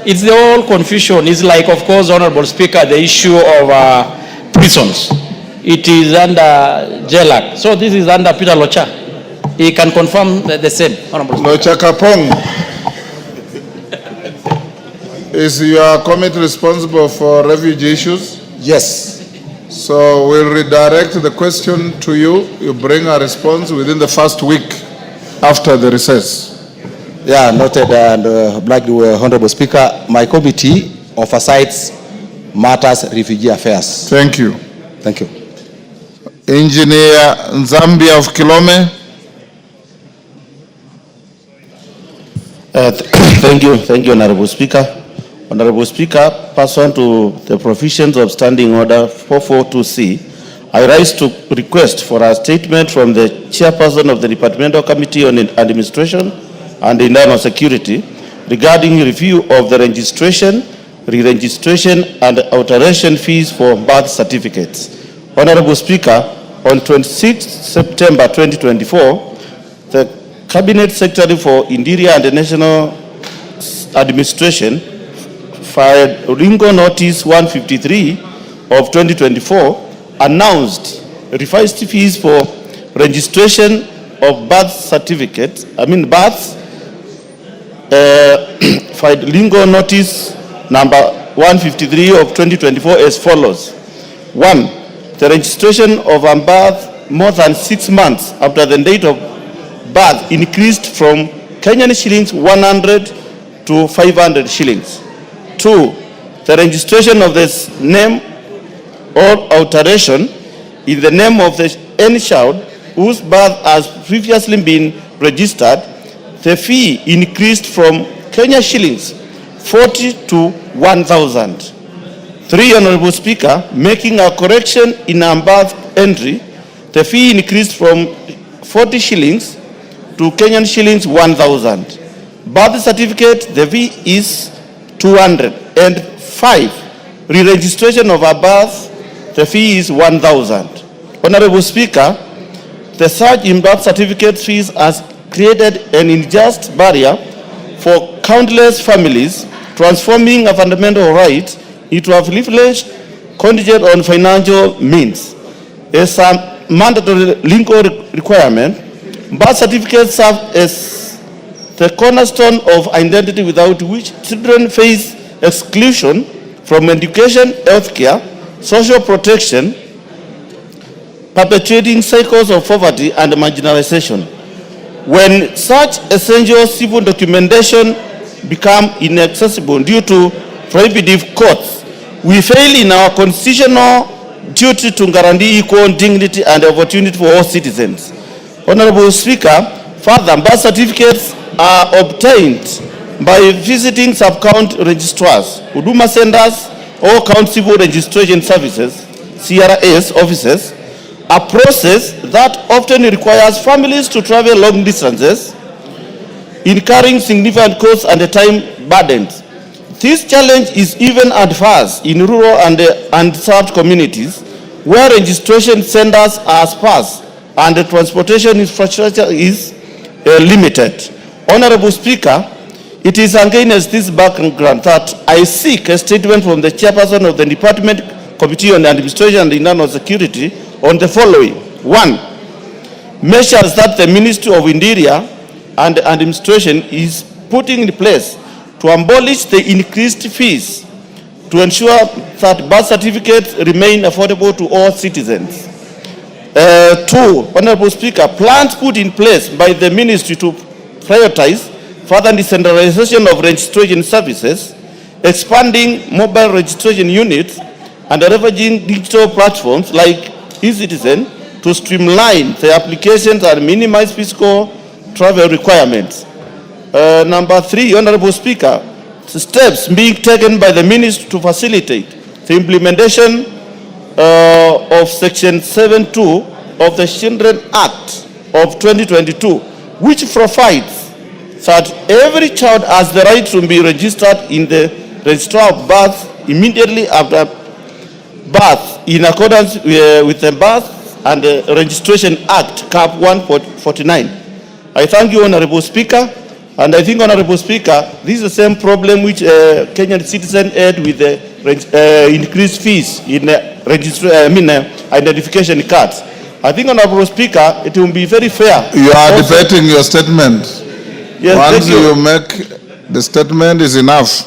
It's the whole confusion. It's like, of course, Honorable Speaker, the issue of prisons. it is under JLAC. So this is under Peter Locha. He can confirm the same. Honorable Locha Kapong, is your committee responsible for refugee issues? Yes. So we'll redirect the question to you. You bring a response within the first week after the recess. Yeah, noted. And like the Honorable Speaker, my committee oversights matters refugee affairs. Thank you. Thank you. Engineer Zambia of Kilome. Thank you, Honorable Speaker. Honorable Speaker, pursuant to the provisions of Standing Order 442C, I rise to request for a statement from the Chairperson of the Departmental Committee on Administration and Internal Security regarding review of the registration, re-registration and alteration fees for birth certificates. Honorable Speaker, on 26 September 2024, the Cabinet Secretary for Interior and National Administration filed Odinga Notice 153 of 2024 announced revised fees for registration of birth certificates, births, filed Lingo Notice number 153 of 2024 as follows. 1. The registration of a birth more than 6 months after the date of birth increased from Kenyan shillings 100 to 500 shillings. 2. The registration of this name or alteration in the name of any child whose birth has previously been registered, the fee increased from Kenya shillings 40 to 1,000. 3. Honorable Speaker, making a correction in a birth entry, the fee increased from 40 shillings to Kenyan shillings 1,000. Birth certificate, the fee is 200. And 5, re-registration of a birth, the fee is 1,000. Honorable Speaker, the surge in birth certificate fees has created an unjust barrier for countless families, transforming a fundamental right into a privilege contingent on financial means. As a mandatory legal requirement, birth certificates serve as the cornerstone of identity, without which children face exclusion from education, healthcare, social protection, perpetuating cycles of poverty and marginalization. When such essential civil documentation become inaccessible due to prohibitive costs, we fail in our constitutional duty to guarantee equal dignity and opportunity for all citizens. Honorable Speaker, further, birth certificates are obtained by visiting sub-count registrars, Huduma centers, or County Civil Registration Services, CRS offices, a process that often requires families to travel long distances, incurring significant costs and time burdens. This challenge is even adverse in rural and unserved communities, where registration centers are sparse and the transportation infrastructure is limited. Honorable Speaker, it is against this background that I seek a statement from the Chairperson of the Department Committee on Administration and Internal Security on the following. 1. Measures that the Ministry of Interior and Administration is putting in place to abolish the increased fees to ensure that birth certificates remain affordable to all citizens. 2. Honorable Speaker, plans put in place by the Ministry to prioritize further decentralization of registration services, expanding mobile registration units, and leveraging digital platforms like eCitizen to streamline the applications and minimize fiscal travel requirements. Number 3, Honorable Speaker, steps being taken by the Ministry to facilitate the implementation of Section 7.2 of the Children Act of 2022, which provides that every child has the right to be registered in the registrar of birth immediately after birth, in accordance with the Birth and Registration Act, Cap 149. I thank you, Honorable Speaker, and I think, Honorable Speaker, this is the same problem which Kenyan citizen had with the increased fees in identification cards. I think, Honorable Speaker, it will be very fair. You are also, debating your statement. Yes, Once thank you. you make the statement is enough.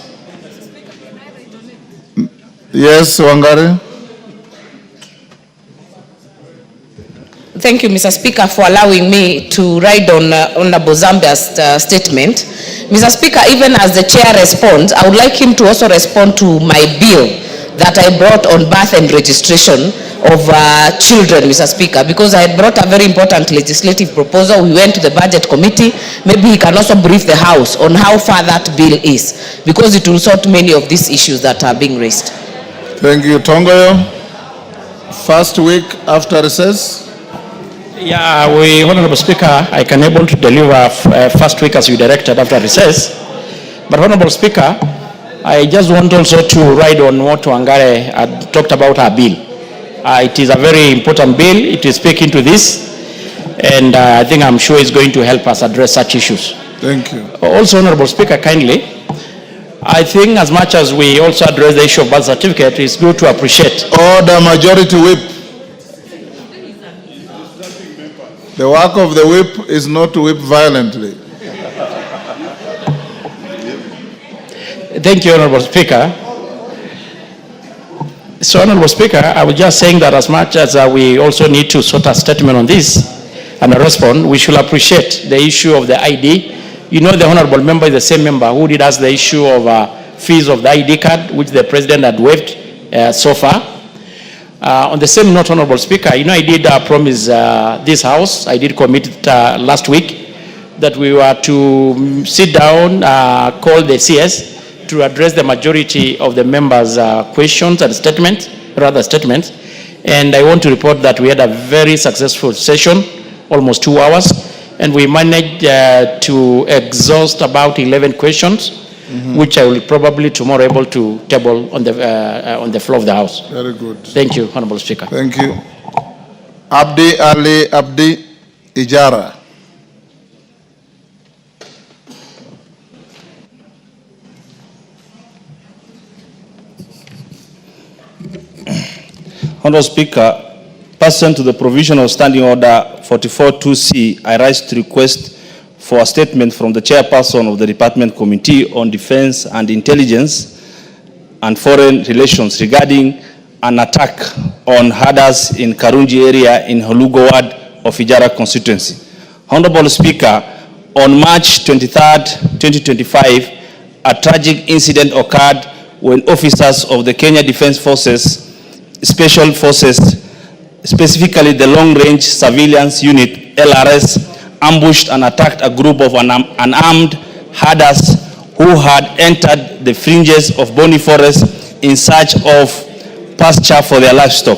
Yes, Wangari. Thank you, Mr. Speaker, for allowing me to ride on Honorable Zambia's statement. Mr. Speaker, even as the chair responds, I would like him to also respond to my bill that I brought on birth and registration of children, Mr. Speaker, because I had brought a very important legislative proposal. We went to the budget committee. Maybe he can also brief the House on how far that bill is, because it will sort many of these issues that are being raised. Thank you. Tongoyo, first week after recess. Yeah, Honorable Speaker, I can able to deliver first week as you directed after recess. But Honorable Speaker, I just want also to ride on what Wangare had talked about her bill. It is a very important bill. It is speaking to this, and I think I'm sure it's going to help us address such issues. Thank you. Also, Honorable Speaker, kindly, I think as much as we also address the issue of birth certificate, it's good to appreciate. Order, majority whip. The work of the whip is not to whip violently. Thank you, Honorable Speaker. So, Honorable Speaker, I was just saying that as much as we also need to sort a statement on this and a response, we should appreciate the issue of the ID. You know, the Honorable Member is the same member who did ask the issue of fees of the ID card, which the President had waived so far. On the same note, Honorable Speaker, you know, I did promise this House, I did commit it last week, that we were to sit down, call the CS to address the majority of the members' questions and statements, And I want to report that we had a very successful session, almost 2 hours, and we managed to exhaust about 11 questions, which I will probably tomorrow able to table on the floor of the House. Very good. Thank you, Honorable Speaker. Thank you. Abdi Ali Abdi Ijara. Honorable Speaker, pursuant to the provision of Standing Order 44-2C, I rise to request for a statement from the chairperson of the Department Committee on Defense and Intelligence and Foreign Relations regarding an attack on herders in Karunji area in Holugo ward of Ijara constituency. Honorable Speaker, on March 23rd, 2025, a tragic incident occurred when officers of the Kenya Defense Forces, Special Forces, specifically the Long Range Surveillance Unit, LRS, ambushed and attacked a group of unarmed herders who had entered the fringes of Boni Forest in search of pasture for their livestock.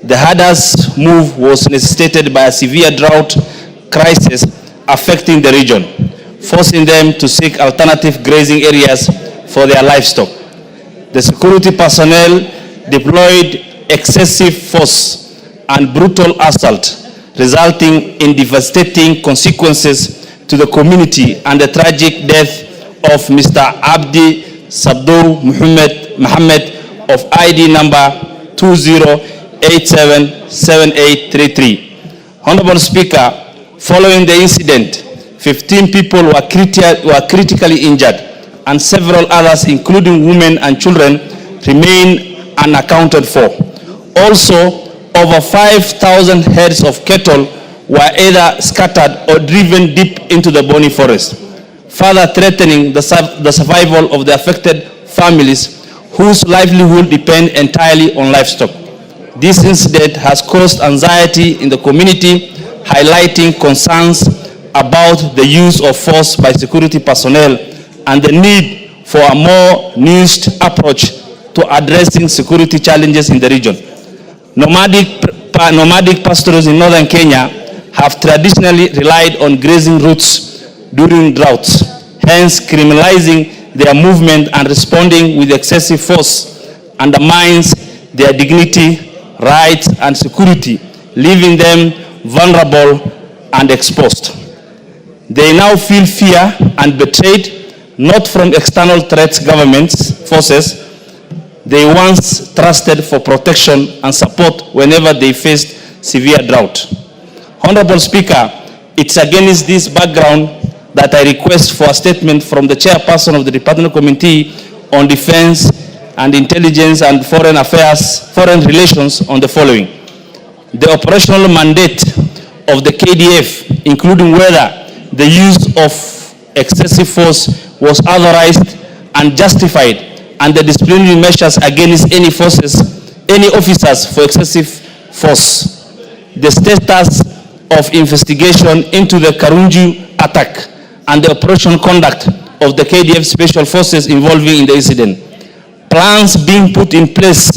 The herders' move was necessitated by a severe drought crisis affecting the region, forcing them to seek alternative grazing areas for their livestock. The security personnel deployed excessive force and brutal assault, resulting in devastating consequences to the community and the tragic death of Mr. Abdi Sabdo Muhammad of ID number 20877833. Honorable Speaker, following the incident, 15 people were critically injured and several others, including women and children, remain unaccounted for. Also, over 5,000 heads of cattle were either scattered or driven deep into the Boni Forest, further threatening the survival of the affected families whose livelihood depend entirely on livestock. This incident has caused anxiety in the community, highlighting concerns about the use of force by security personnel and the need for a more nuanced approach to addressing security challenges in the region. Nomadic pastorers in northern Kenya have traditionally relied on grazing routes during droughts, hence criminalizing their movement and responding with excessive force undermines their dignity, rights, and security, leaving them vulnerable and exposed. They now feel fear and betrayed, not from external threats, government forces, they once trusted for protection and support whenever they faced severe drought. Honorable Speaker, it's against this background that I request for a statement from the chairperson of the Department Committee on Defense and Intelligence and Foreign Affairs, Foreign Relations on the following. The operational mandate of the KDF, including whether the use of excessive force was authorized and justified, and the disciplinary measures against any officers for excessive force. The status of investigation into the Karunji attack and the operational conduct of the KDF special forces involving in the incident. Plans being put in place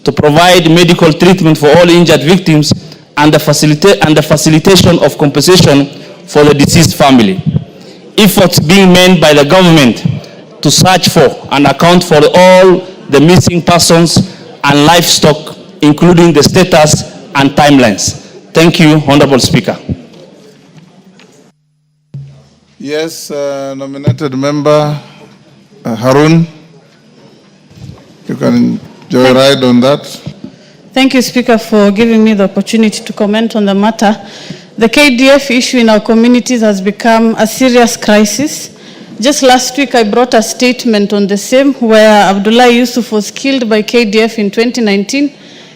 to provide medical treatment for all injured victims and the facilitation of compensation for the deceased family. Efforts being made by the government to search for and account for all the missing persons and livestock, including the status and timelines. Thank you, Honorable Speaker. Yes, nominated member Harun, you can joyride on that. Thank you, Speaker, for giving me the opportunity to comment on the matter. The KDF issue in our communities has become a serious crisis. Just last week, I brought a statement on the same where Abdullah Yusuf was killed by KDF in 2019.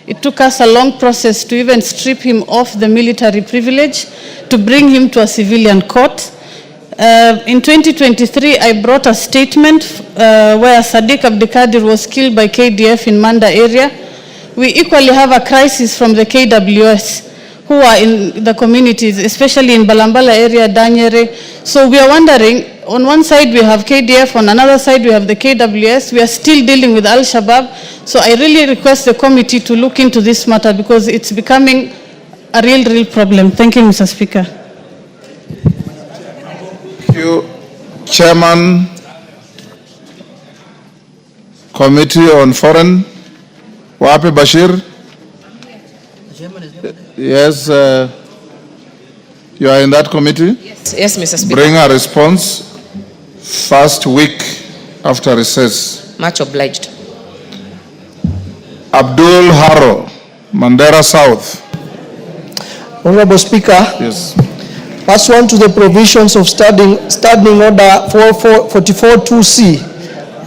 It took us a long process to even strip him of the military privilege to bring him to a civilian court. In 2023, I brought a statement where Sadiq Abdikadir was killed by KDF in Manda area. We equally have a crisis from the KWS who are in the communities, especially in Balambala area, Danyere. So we are wondering, on one side we have KDF, on another side we have the KWS. We are still dealing with Al-Shabaab. So I really request the committee to look into this matter because it's becoming a real problem. Thank you, Mr. Speaker. Thank you. Chairman, Committee on Foreign, Wapi Bashir. Yes, you are in that committee? Yes, Mr. Speaker. Bring a response first week after recess. Much obliged. Abdul Haro, Mandera South. Honorable Speaker. Yes. Pursuant to the provisions of Standing Order 44-2C,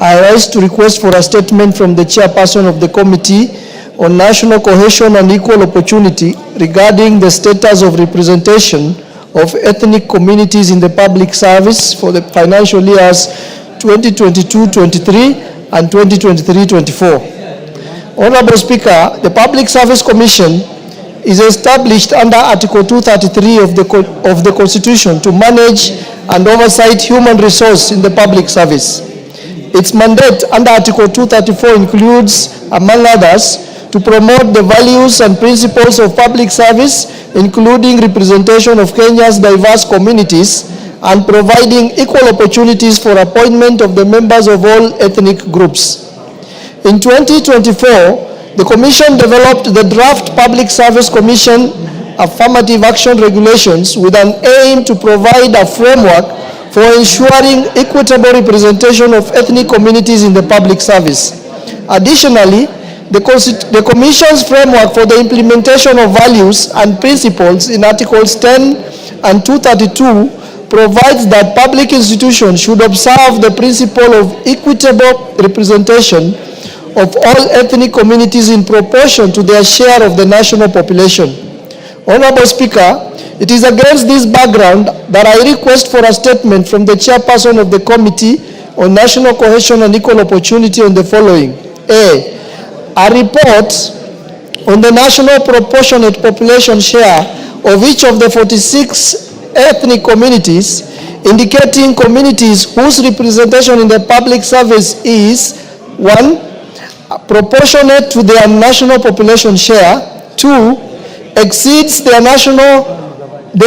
I rise to request for a statement from the chairperson of the Committee on National Cohesion and Equal Opportunity regarding the status of representation of ethnic communities in the public service for the financial years 2022-23 and 2023-24. Honorable Speaker, the Public Service Commission is established under Article 233 of the Constitution to manage and oversight human resource in the public service. Its mandate under Article 234 includes, among others, to promote the values and principles of public service, including representation of Kenya's diverse communities and providing equal opportunities for appointment of the members of all ethnic groups. In 2024, the Commission developed the Draft Public Service Commission Affirmative Action Regulations with an aim to provide a framework for ensuring equitable representation of ethnic communities in the public service. Additionally, the Commission's framework for the implementation of values and principles in Articles 10 and 232 provides that public institutions should observe the principle of equitable representation of all ethnic communities in proportion to their share of the national population. Honorable Speaker, it is against this background that I request for a statement from the chairperson of the Committee on National Cohesion and Equal Opportunity on the following. A report on the national proportionate population share of each of the 46 ethnic communities, indicating communities whose representation in the public service is 1. Proportionate to their national population share, 2. Exceeds their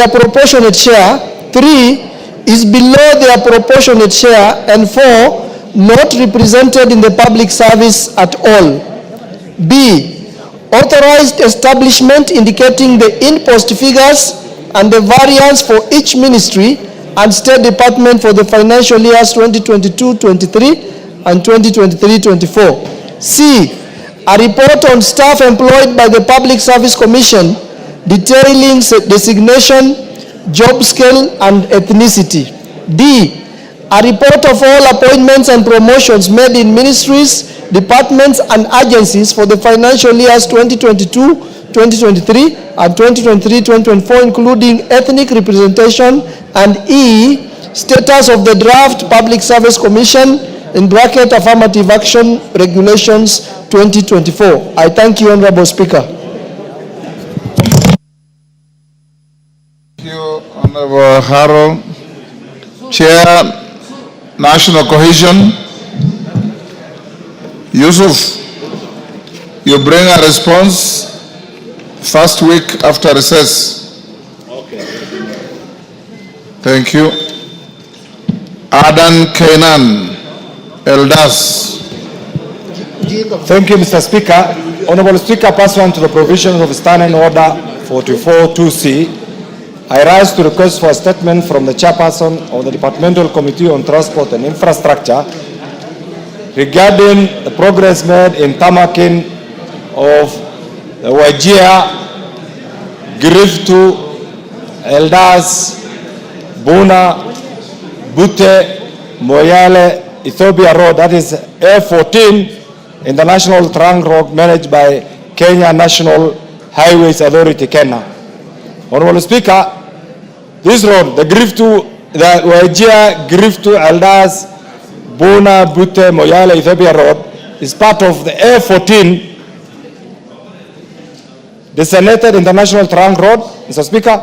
proportionate share, 3. Is below their proportionate share, and 4. Not represented in the public service at all. B. Authorized establishment indicating the in-post figures and the variance for each ministry and state department for the financial years 2022-23 and 2023-24. C, a report on staff employed by the Public Service Commission detailing designation, job scale, and ethnicity. D, a report of all appointments and promotions made in ministries, departments, and agencies for the financial years 2022-2023 and 2023-2024, including ethnic representation. And E, status of the draft Public Service Commission in bracket affirmative action regulations 2024. I thank you, Honorable Speaker. Thank you, Honorable Haro. Chair, National Cohesion. Yusuf, you bring a response first week after recess. Okay. Thank you. Adan Kainan, Eldas. Thank you, Mr. Speaker. Honorable Speaker, pursuant to the provisions of Standing Order 44-2C, I rise to request for a statement from the chairperson of the Departmental Committee on Transport and Infrastructure regarding the progress made in tarmacking of the Wajir, Griftu, Eldas, Buna, Bute, Moyale, Ethiopia Road, that is A14, International Trunk Road managed by Kenya National Highways Authority, Kenya. Honorable Speaker, this road, the Wajir, Griftu, Eldas, Buna, Bute, Moyale, Ethiopia Road, is part of the A14 designated International Trunk Road, Mr. Speaker,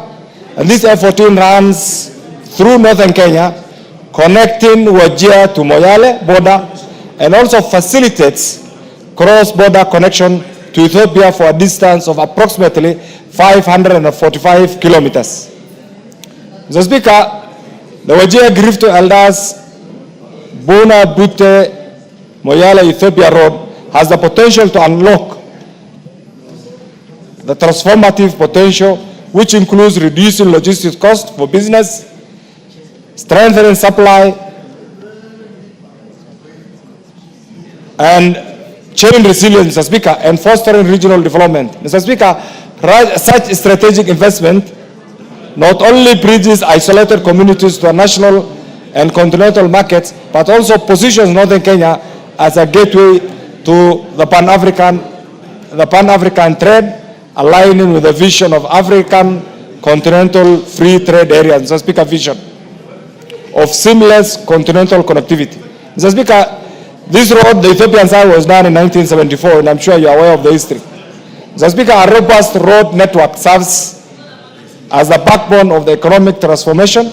and this A14 runs through northern Kenya, connecting Wajir to Moyale border, and also facilitates cross-border connection to Ethiopia for a distance of approximately 545 kilometers. Mr. Speaker, the Wajir, Griftu, Eldas, Buna, Bute, Moyale, Ethiopia Road has the potential to unlock the transformative potential, which includes reducing logistics costs for business, strengthening supply, and chain resilience, Mr. Speaker, and fostering regional development. Mr. Speaker, such strategic investment not only bridges isolated communities to a national and continental markets, but also positions northern Kenya as a gateway to the Pan-African trade, aligning with the vision of African continental free trade area, Mr. Speaker, vision of seamless continental connectivity. Mr. Speaker, this road, the Ethiopian side, was done in 1974, and I'm sure you're aware of the history. Mr. Speaker, a robust road network serves as the backbone of the economic transformation,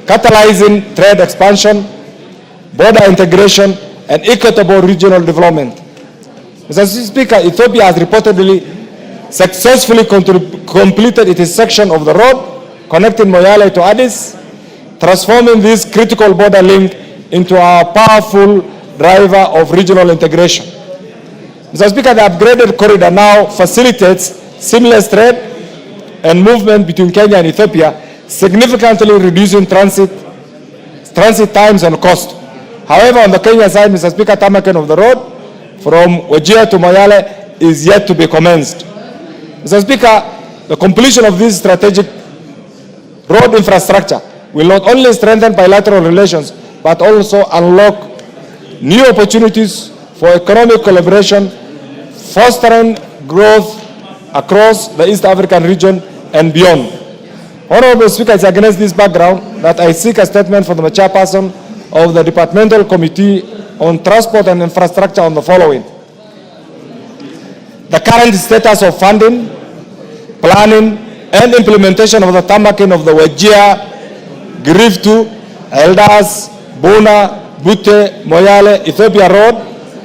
catalyzing trade expansion, border integration, and equitable regional development. Mr. Speaker, Ethiopia has reportedly successfully completed its section of the road connecting Moyale to Addis, transforming this critical border link into a powerful driver of regional integration. Mr. Speaker, the upgraded corridor now facilitates seamless trade and movement between Kenya and Ethiopia, significantly reducing transit times and cost. However, on the Kenya side, Mr. Speaker, tarmacking of the road from Wajir to Moyale is yet to be commenced. Mr. Speaker, the completion of this strategic road infrastructure will not only strengthen bilateral relations, but also unlock new opportunities for economic collaboration, fostering growth across the East African region and beyond. Honorable Speaker, it's against this background that I seek a statement from the chairperson of the Departmental Committee on Transport and Infrastructure on the following. The current status of funding, planning, and implementation of the tarmacking of the Wajir, Griftu, Eldas, Buna, Bute, Moyale, Ethiopia Road,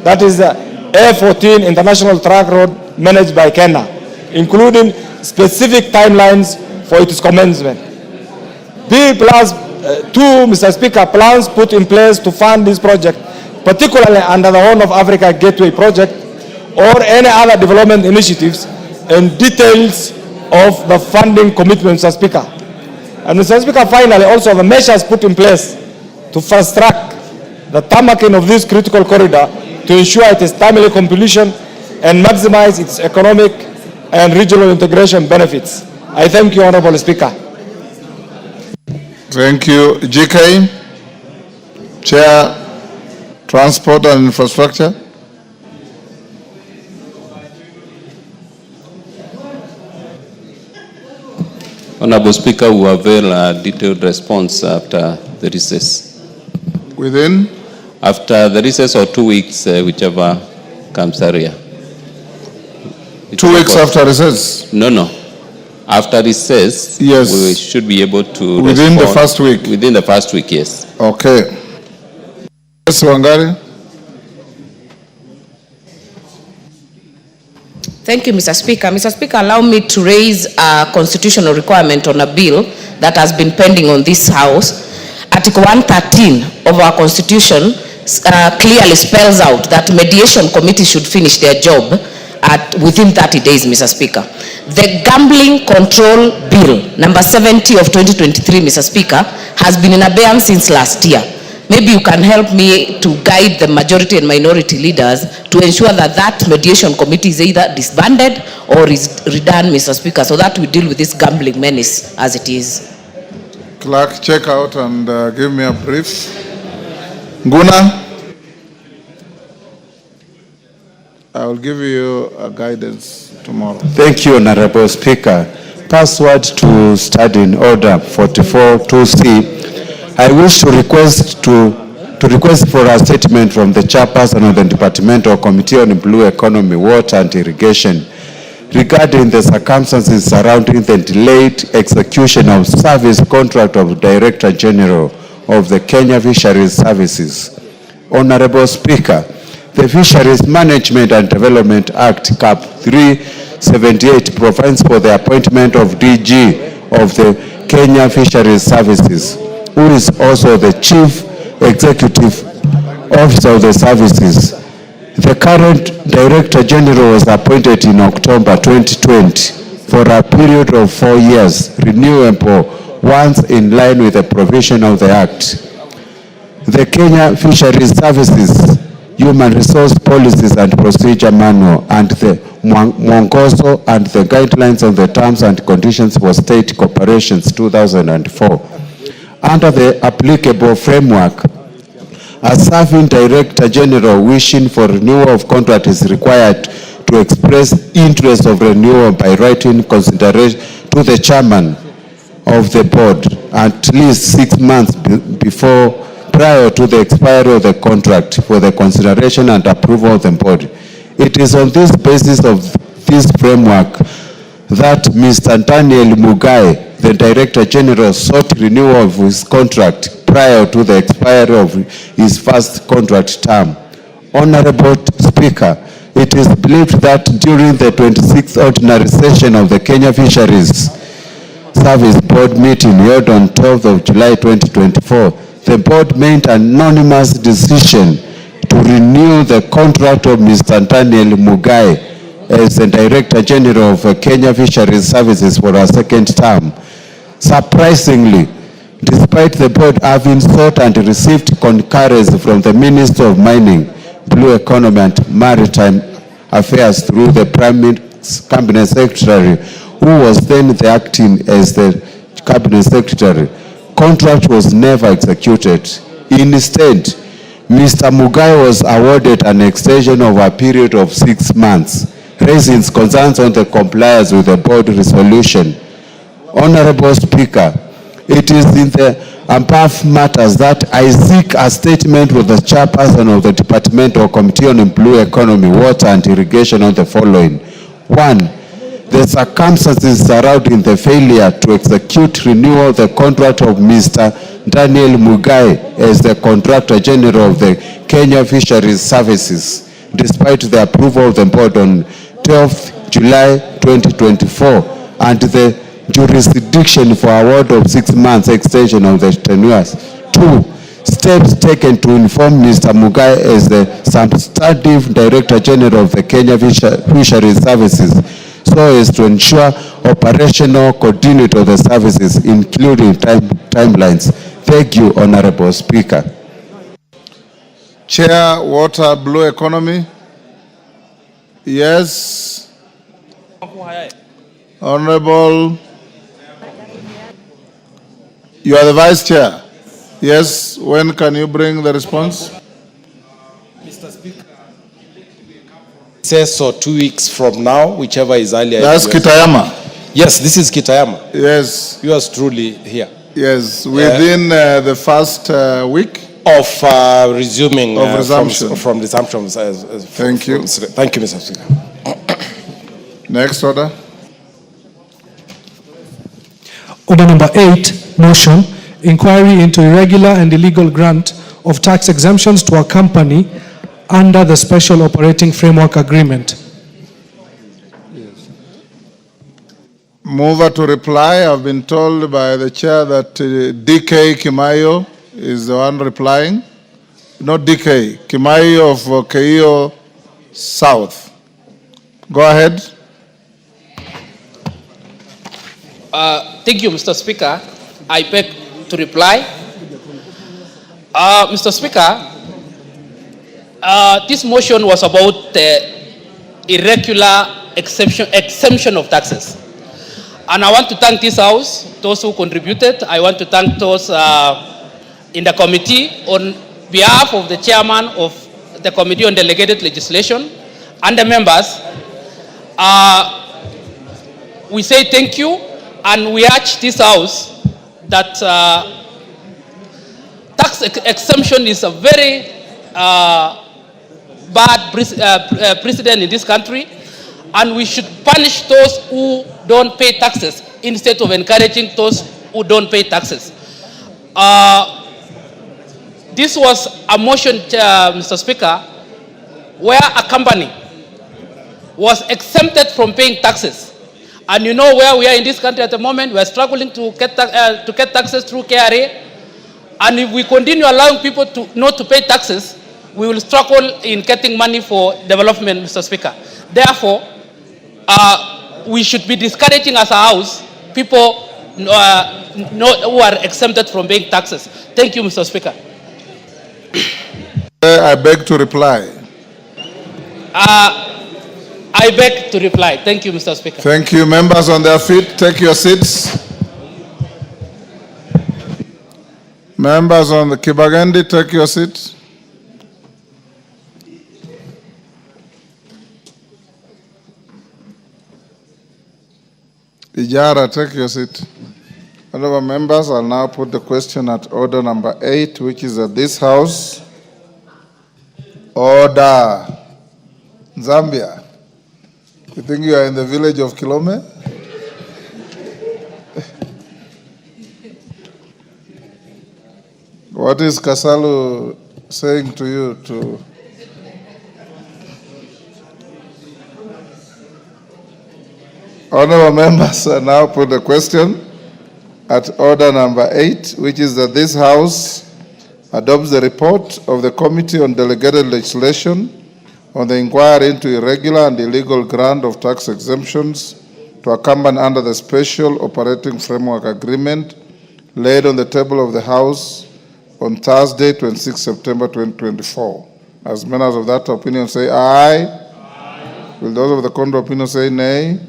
that is the A14 International Track Road managed by Kenya, including specific timelines for its commencement. B+2, Mr. Speaker, plans put in place to fund this project, particularly under the Horn of Africa Gateway Project or any other development initiatives, and details of the funding commitment, Mr. Speaker. And Mr. Speaker, finally, also the measures put in place to fast track the tarmacking of this critical corridor to ensure its timely completion and maximize its economic and regional integration benefits. I thank you, Honorable Speaker. Thank you. GK, Chair, Transport and Infrastructure. Honorable Speaker, we will avail a detailed response after the recess. Within? After the recess or 2 weeks, whichever comes earlier. 2 weeks after recess? No. After recess, yes, we should be able to within respond. The first week? Within the first week, yes. Okay. Yes, Wangari. Thank you, Mr. Speaker. Mr. Speaker, allow me to raise a constitutional requirement on a bill that has been pending on this House. Article 113 of our Constitution clearly spells out that mediation committees should finish their job within 30 days, Mr. Speaker. The Gambling Control Bill, number 70 of 2023, Mr. Speaker, has been in abeyance since last year. Maybe you can help me to guide the majority and minority leaders to ensure that that mediation committee is either disbanded or is redone, Mr. Speaker, so that we deal with this gambling menace as it is. Clerk, check out and give me a brief. Nguna, I will give you a guidance tomorrow. Thank you, Honorable Speaker. Password to Standing Order 44-2C. I wish to request for a statement from the chairperson of the Departmental Committee on Blue Economy, Water and Irrigation regarding the circumstances surrounding the delayed execution of service contract of Director General of the Kenya Fisheries Services. Honorable Speaker, the Fisheries Management and Development Act, Cap 378, provides for the appointment of DG of the Kenya Fisheries Services, who is also the Chief Executive Officer of the services. The current Director General was appointed in October 2020 for a period of 4 years, renewable once in line with the provision of the Act. The Kenya Fisheries Services Human Resource Policies and Procedure Manual and the Mwongozo and the Guidelines on the Terms and Conditions for State Corporations 2004. Under the applicable framework, a serving Director General wishing for renewal of contract is required to express interest of renewal by writing consideration to the chairman of the board at least 6 months prior to the expiry of the contract for the consideration and approval of the board. It is on this basis of this framework that Mr. Daniel Mugai, the Director General, sought renewal of his contract prior to the expiry of his first contract term. Honorable Speaker, it is believed that during the 26th ordinary session of the Kenya Fisheries Service Board meeting held on 12th of July 2024, the board made an unanimous decision to renew the contract of Mr. Daniel Mugai as the Director General of Kenya Fisheries Services for a second term. Surprisingly, despite the board having sought and received concurrence from the Minister of Mining, Blue Economy and Maritime Affairs through the Cabinet Secretary, who was then the acting as the Cabinet Secretary, contract was never executed. Instead, Mr. Mugai was awarded an extension of a period of 6 months, raising concerns on the compliance with the board resolution. Honorable Speaker, it is in the above matters that I seek a statement from the chairperson of the Departmental Committee on Blue Economy, Water and Irrigation on the following. 1. The circumstances surrounding the failure to execute renewal of the contract of Mr. Daniel Mugai as the Contractor General of the Kenya Fisheries Services, despite the approval of the board on 12th July 2024 and the jurisdiction for award of 6 months extension of the tenures. 2. Steps taken to inform Mr. Mugai as the substantive Director General of the Kenya Fisheries Services, so as to ensure operational continuity of the services, including timelines. Thank you, Honorable Speaker. Chair, Water, Blue Economy. Yes. Honorable. You are the Vice Chair. Yes. When can you bring the response? Mr. Speaker. Says so 2 weeks from now, whichever is earlier. That's Kitayama. Yes, this is Kitayama. Yes. Yours truly here. Yes, within the first week of resuming of resumption. from resumption. Thank you. Thank you, Mr. Speaker. Next order. Order number 8, motion, inquiry into irregular and illegal grant of tax exemptions to a company under the Special Operating Framework Agreement. Mover to reply. I've been told by the chair that DK Kimayo is the one replying. Not DK, Kimayo of Keio South. Go ahead. Thank you, Mr. Speaker. I beg to reply. Mr. Speaker, this motion was about the irregular exemption of taxes. And I want to thank this House, those who contributed. I want to thank those in the committee on behalf of the chairman of the Committee on Delegated Legislation and the members. We say thank you, and we urge this House that tax exemption is a very bad precedent in this country, and we should punish those who don't pay taxes instead of encouraging those who don't pay taxes. This was a motion, Mr. Speaker, where a company was exempted from paying taxes. And you know where we are in this country at the moment. We are struggling to get taxes through KRA. And if we continue allowing people to not to pay taxes, we will struggle in getting money for development, Mr. Speaker. Therefore, we should be discouraging as a House people who are exempted from paying taxes. Thank you, Mr. Speaker. I beg to reply. I beg to reply. Thank you, Mr. Speaker. Thank you. Members on their feet, take your seats. Members on the Kibagandi, take your seats. Ijara, take your seat. Honorable members, I'll now put the question at order number 8, which is at this House. Order. Zambia. You think you are in the village of Kilome? What is Kasalu saying to you to... Honorable members, I now put the question at order number 8, which is that this House adopts the report of the Committee on Delegated Legislation on the inquiry into irregular and illegal grant of tax exemptions to a company under the Special Operating Framework Agreement laid on the table of the House on Thursday, 26 September 2024. As members of that opinion say aye. Aye. Will those of the contrary opinion say nay?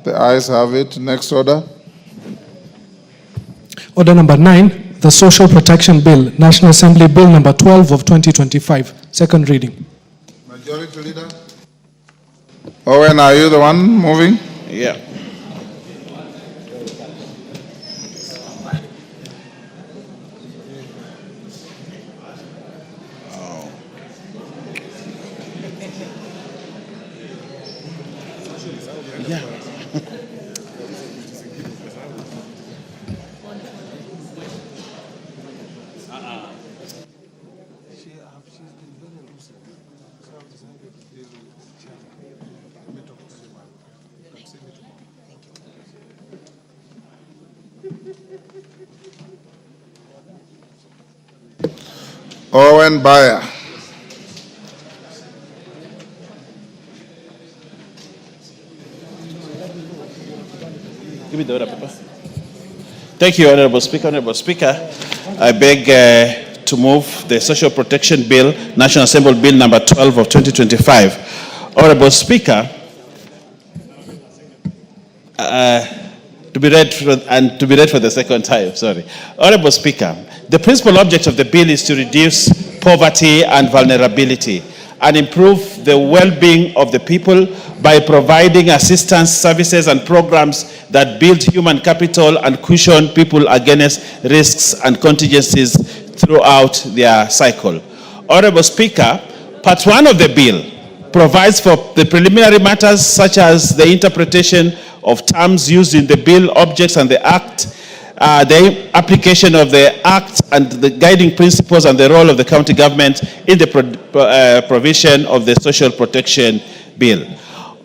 The ayes have it. Next order. Order number 9, the Social Protection Bill, National Assembly Bill number 12 of 2025. Second reading. Majority Leader. Owen, are you the one moving? Yeah. Owen Bayer. Give me the order paper. Thank you, Honorable Speaker. Honorable Speaker, I beg to move the Social Protection Bill, National Assembly Bill number 12 of 2025. Honorable Speaker, to be read for the second time, sorry. Honorable Speaker, the principal object of the bill is to reduce poverty and vulnerability and improve the well-being of the people by providing assistance, services, and programs that build human capital and cushion people against risks and contingencies throughout their cycle. Honorable Speaker, Part 1 of the bill provides for the preliminary matters such as the interpretation of terms used in the bill, objects, and the act, the application of the act and the guiding principles and the role of the county government in the provision of the social protection bill.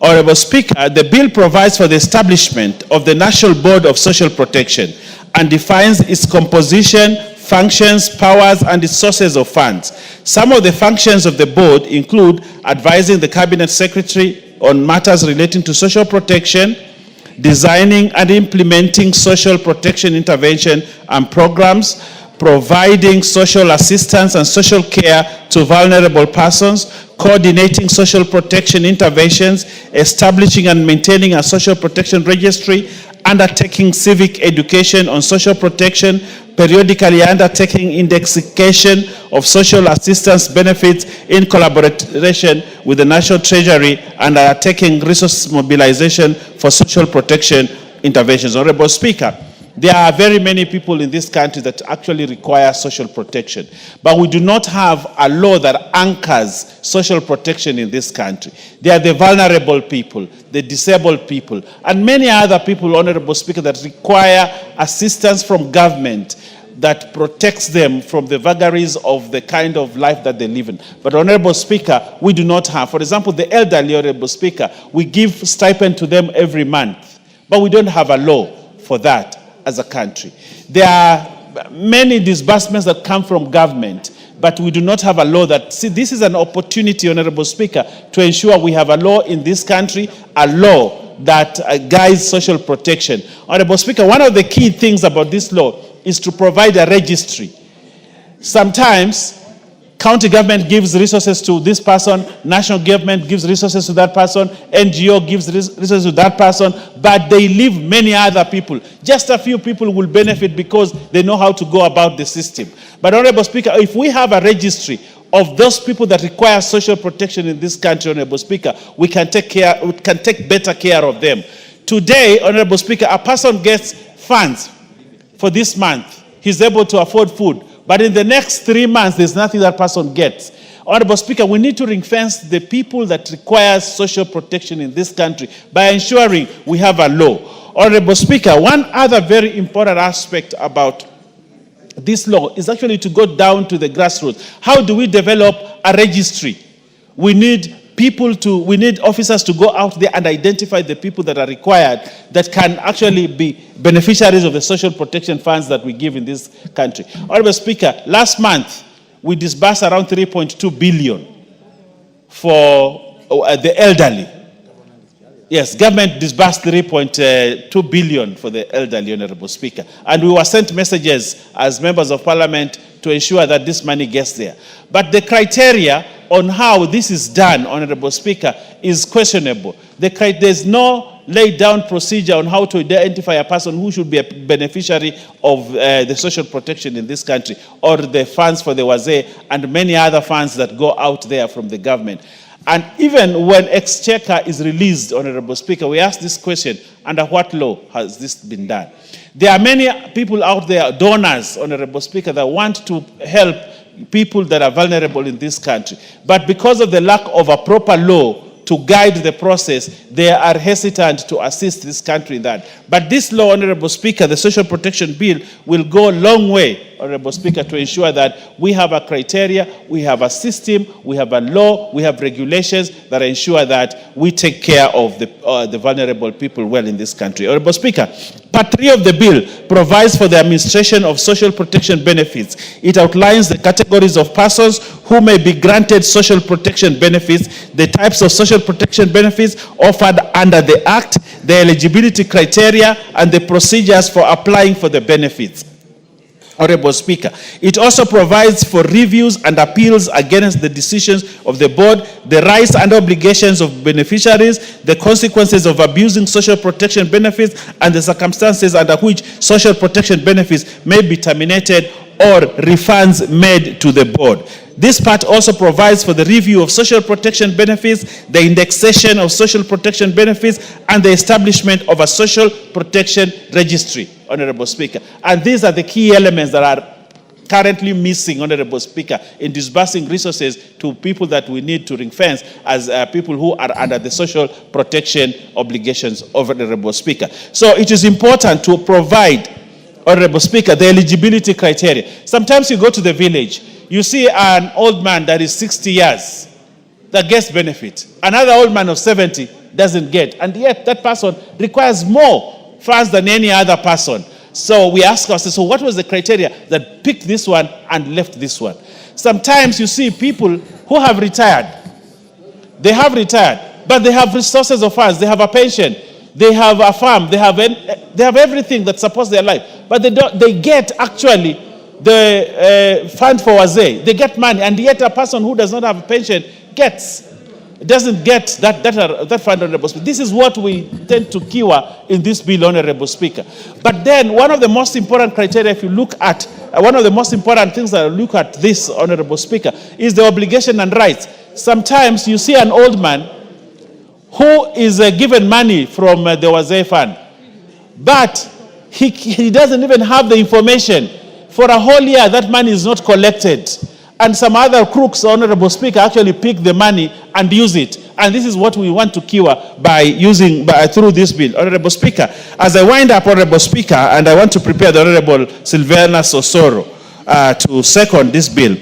Honorable Speaker, the bill provides for the establishment of the National Board of Social Protection and defines its composition, functions, powers, and its sources of funds. Some of the functions of the board include advising the Cabinet Secretary on matters relating to social protection, designing and implementing social protection intervention and programs, providing social assistance and social care to vulnerable persons, coordinating social protection interventions, establishing and maintaining a social protection registry, undertaking civic education on social protection, periodically undertaking indexation of social assistance benefits in collaboration with the National Treasury, and undertaking resource mobilization for social protection interventions. Honorable Speaker, there are very many people in this country that actually require social protection, but we do not have a law that anchors social protection in this country. They are the vulnerable people, the disabled people, and many other people, Honorable Speaker, that require assistance from government that protects them from the vagaries of the kind of life that they live in. But Honorable Speaker, we do not have. For example, the elderly, Honorable Speaker, we give stipend to them every month, but we don't have a law for that as a country. There are many disbursements that come from government, but we do not have a law that, see, this is an opportunity, Honorable Speaker, to ensure we have a law in this country, a law that guides social protection. Honorable Speaker, one of the key things about this law is to provide a registry. Sometimes county government gives resources to this person, national government gives resources to that person, NGO gives resources to that person, but they leave many other people. Just a few people will benefit because they know how to go about the system. But Honorable Speaker, if we have a registry of those people that require social protection in this country, Honorable Speaker, we can take better care of them. Today, Honorable Speaker, a person gets funds for this month. He's able to afford food. But in the next 3 months, there's nothing that person gets. Honorable Speaker, we need to ring-fence the people that require social protection in this country by ensuring we have a law. Honorable Speaker, one other very important aspect about this law is actually to go down to the grassroots. How do we develop a registry? We need officers to go out there and identify the people that are required that can actually be beneficiaries of the social protection funds that we give in this country. Honorable Speaker, last month we disbursed around 3.2 billion for the elderly. Yes, government disbursed 3.2 billion for the elderly, Honorable Speaker. And we were sent messages as members of parliament to ensure that this money gets there. But the criteria on how this is done, Honorable Speaker, is questionable. There's no laid down procedure on how to identify a person who should be a beneficiary of the social protection in this country, or the funds for the Wazee and many other funds that go out there from the government. And even when exchequer is released, Honorable Speaker, we ask this question, under what law has this been done? There are many people out there, donors, Honorable Speaker, that want to help people that are vulnerable in this country. But because of the lack of a proper law to guide the process, they are hesitant to assist this country in that. But this law, Honorable Speaker, the Social Protection Bill, will go a long way, Honorable Speaker, to ensure that we have a criteria, we have a system, we have a law, we have regulations that ensure that we take care of the vulnerable people well in this country. Honorable Speaker, Part 3 of the bill provides for the administration of social protection benefits. It outlines the categories of persons who may be granted social protection benefits, the types of social protection benefits offered under the Act, the eligibility criteria, and the procedures for applying for the benefits. Honorable Speaker. It also provides for reviews and appeals against the decisions of the board, the rights and obligations of beneficiaries, the consequences of abusing social protection benefits, and the circumstances under which social protection benefits may be terminated or refunds made to the board. This part also provides for the review of social protection benefits, the indexation of social protection benefits, and the establishment of a social protection registry, Honorable Speaker. And these are the key elements that are currently missing, Honorable Speaker, in disbursing resources to people that we need to ring fence as people who are under the social protection obligations of Honorable Speaker. So it is important to provide, Honorable Speaker, the eligibility criteria. Sometimes you go to the village, you see an old man that is 60 years that gets benefit. Another old man of 70 doesn't get. And yet that person requires more funds than any other person. So we ask ourselves, so what was the criteria that picked this one and left this one? Sometimes you see people who have retired. They have retired, but they have resources of funds. They have a pension. They have a farm. They have everything that supports their life. But they get actually the fund for Wazee. They get money, and yet a person who does not have a pension doesn't get that fund, Honorable Speaker. This is what we tend to cure in this bill, Honorable Speaker. But then one of the most important criteria, if you look at, one of the most important things that I look at this, Honorable Speaker, is the obligation and rights. Sometimes you see an old man who is given money from the Wazee fund, but he doesn't even have the information. For a whole year, that money is not collected. And some other crooks, Honorable Speaker, actually pick the money and use it. And this is what we want to cure through this bill. Honorable Speaker, as I wind up, Honorable Speaker, and I want to prepare the Honorable Silvana Sosoro to second this bill.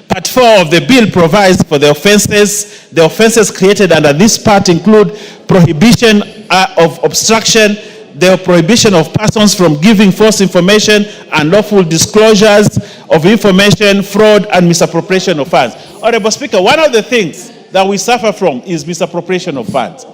Part 4 of the bill provides for the offenses. The offenses created under this part include prohibition of obstruction, the prohibition of persons from giving false information, unlawful disclosures of information, fraud, and misappropriation of funds. Honorable Speaker, one of the things that we suffer from is misappropriation of funds.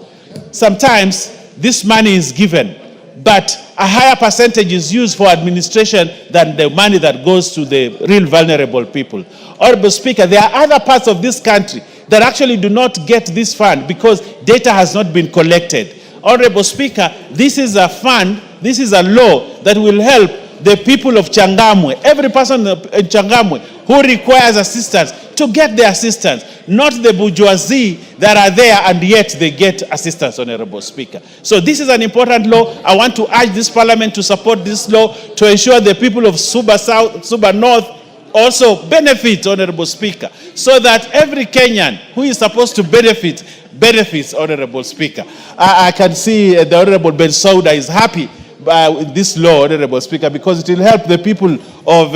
Sometimes this money is given, but a higher percentage is used for administration than the money that goes to the real vulnerable people. Honorable Speaker, there are other parts of this country that actually do not get this fund because data has not been collected. Honorable Speaker, this is a fund, this is a law that will help the people of Changamwe, every person in Changamwe who requires assistance, to get the assistance, not the bourgeoisie that are there and yet they get assistance, Honorable Speaker. So this is an important law. I want to urge this Parliament to support this law to ensure the people of Suba South, Suba North also benefit, Honorable Speaker, so that every Kenyan who is supposed to benefits, Honorable Speaker. I can see the Honorable Ben Sauda is happy with this law, Honorable Speaker, because it will help the people of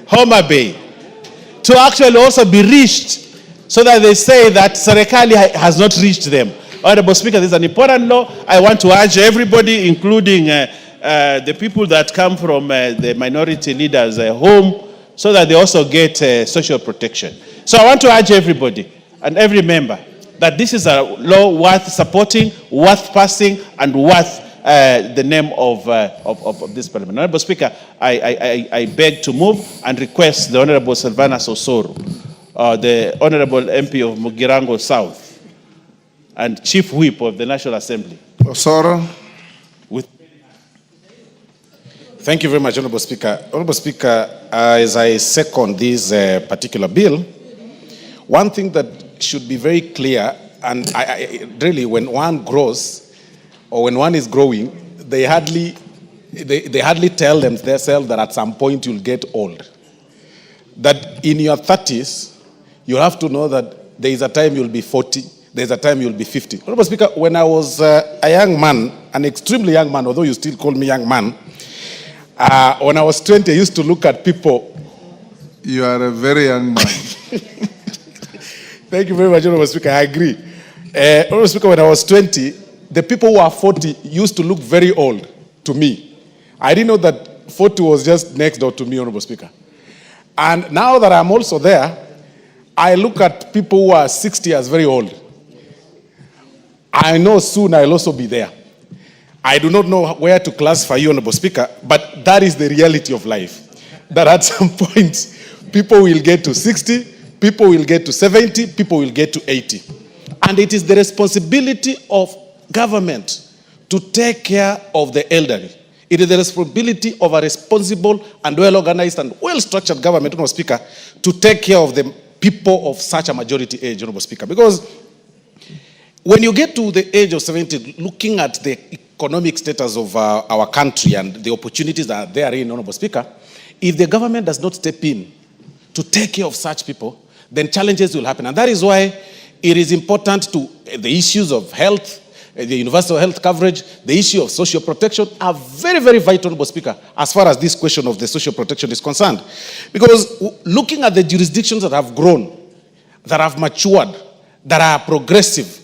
Homa Bay to actually also be reached, so that they say that Serikali has not reached them. Honorable Speaker, this is an important law. I want to urge everybody, including the people that come from the minority leaders' home, so that they also get social protection. So I want to urge everybody and every member that this is a law worth supporting, worth passing, and worth the name of this Parliament. Honorable Speaker, I beg to move and request the Honorable Silvana Sosoro, the Honorable MP of Mugirango South, and Chief Whip of the National Assembly. Sosoro. Thank you very much, Honorable Speaker. Honorable Speaker, as I second this particular bill, one thing that should be very clear, and really when one grows or when one is growing, they hardly tell themselves that at some point you'll get old. That in your 30s, you have to know that there is a time you'll be 40, there's a time you'll be 50. Honorable Speaker, when I was a young man, an extremely young man, although you still call me young man, when I was 20, I used to look at people. You are a very young man. Thank you very much, Honorable Speaker. I agree. Honorable Speaker, when I was 20, the people who are 40 used to look very old to me. I didn't know that 40 was just next door to me, Honorable Speaker. And now that I'm also there, I look at people who are 60 as very old. I know soon I'll also be there. I do not know where to classify you, Honorable Speaker, but that is the reality of life. That at some point, people will get to 60, people will get to 70, people will get to 80. And it is the responsibility of government to take care of the elderly. It is the responsibility of a responsible and well-organized and well-structured government, Honorable Speaker, to take care of the people of such a majority age, Honorable Speaker. Because when you get to the age of 70, looking at the economic status of our country and the opportunities that are therein, Honorable Speaker, if the government does not step in to take care of such people, then challenges will happen. And that is why it is important to the issues of health, the universal health coverage, the issue of social protection are very, very vital, Honorable Speaker, as far as this question of the social protection is concerned. Because looking at the jurisdictions that have grown, that have matured, that are progressive,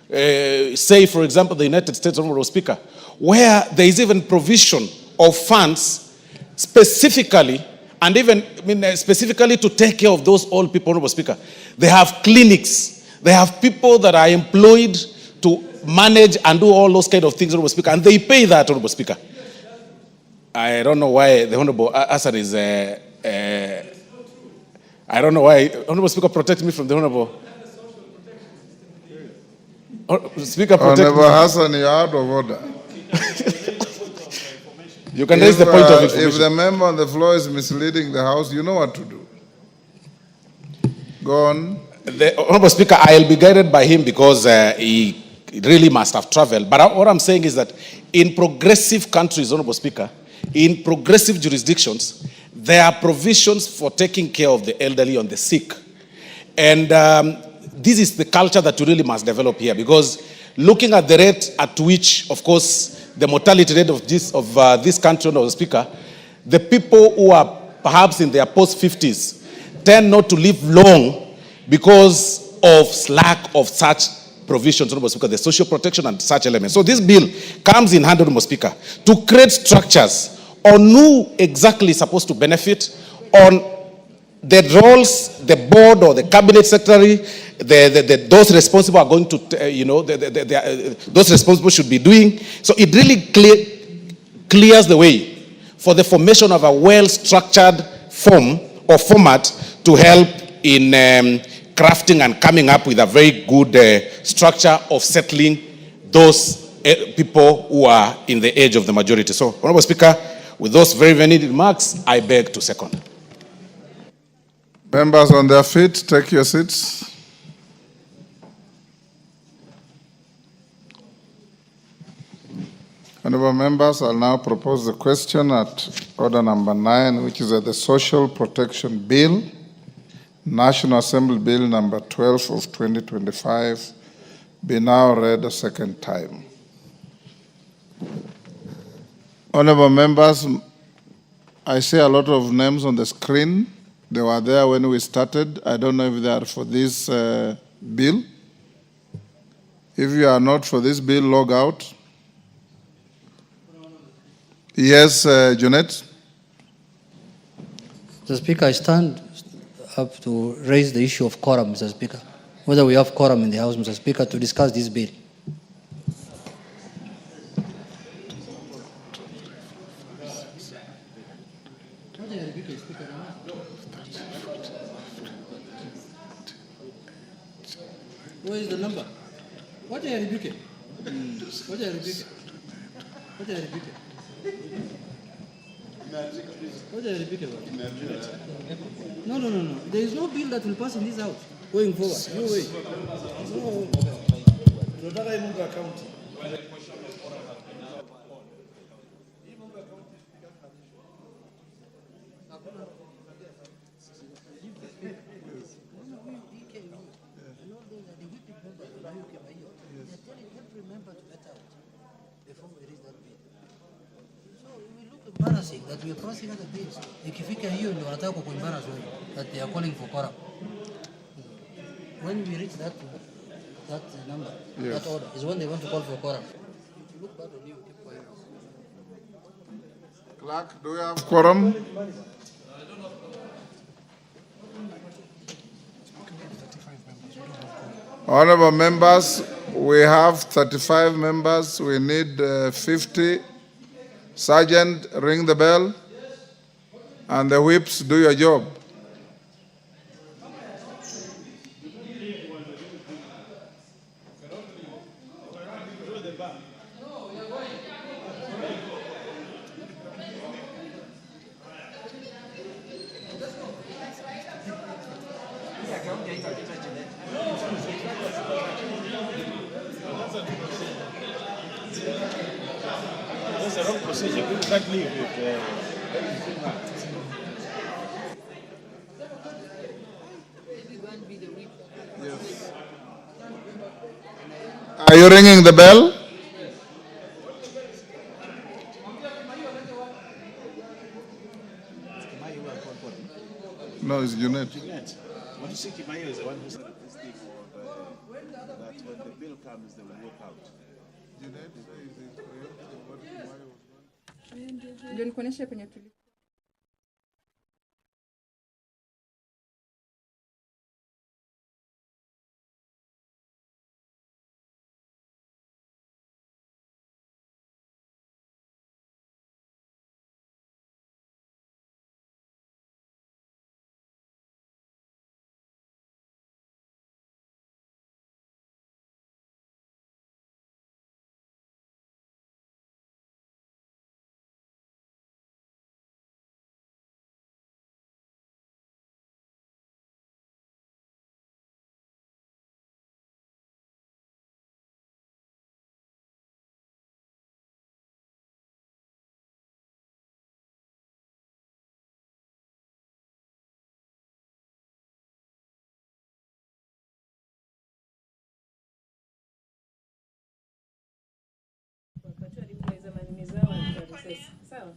say, for example, the United States, Honorable Speaker, where there is even provision of funds specifically, and even specifically to take care of those old people, Honorable Speaker. They have clinics, they have people that are employed to manage and do all those kind of things, Honorable Speaker, and they pay that, Honorable Speaker. I don't know why the Honorable Assad is, I don't know why, Honorable Speaker, protect me from the Honorable. Speaker, protect Honorable me. Hassan, you are out of order. You can raise the point of information. If the member on the floor is misleading the House, you know what to do. Go on. The Honorable Speaker, I'll be guided by him because he really must have traveled. But what I'm saying is that in progressive countries, Honorable Speaker, in progressive jurisdictions, there are provisions for taking care of the elderly and the sick. And this is the culture that we really must develop here, because looking at the rate at which, of course, the mortality rate of this country, Honorable Speaker, the people who are perhaps in their post-50s tend not to live long because of lack of such provisions, Honorable Speaker, the social protection and such elements. So this bill comes in hand, Honorable Speaker, to create structures on who exactly is supposed to benefit, on the roles the board or the cabinet secretary, those responsible are going to, those responsible should be doing. So it really clears the way for the formation of a well-structured form or format to help in crafting and coming up with a very good structure of settling those people who are in the age of the majority. So, Honorable Speaker, with those very many remarks, I beg to second. Members on their feet, take your seats. Honorable members, I'll now propose the question at order number 9, which is at the Social Protection Bill, National Assembly Bill number 12 of 2025, be now read a second time. Honorable members, I see a lot of names on the screen. They were there when we started. I don't know if they are for this bill. If you are not for this bill, log out. Yes, Janet. Mr. Speaker, I stand up to raise the issue of quorum, Mr. Speaker. Whether we have quorum in the House, Mr. Speaker, to discuss this bill. Where is the number? What are you rebuking? What are you rebuking? What are you rebuking? What are you rebuking about? No. There is no bill that will pass in this House going forward. No way. Embarrassing that we are crossing other bills. Ikifika hiyo ndio wanataka kuembarrass wewe that they are calling for quorum. When we reach that number, yes, that order is when they want to call for quorum. If you look bad on you, keep quiet. Clerk, do we have quorum? Honorable members, We have 35 members. We need 50. Sergeant, ring the bell. And the whips, do your job. That's the wrong procedure. You can't leave it. Yes. Are you ringing the bell? No, it's Junet. What you see, Kimayo is the one who said this thing, that when the bill comes, they will walk out. Ndio nikuoneshe kwenye tuli sawa.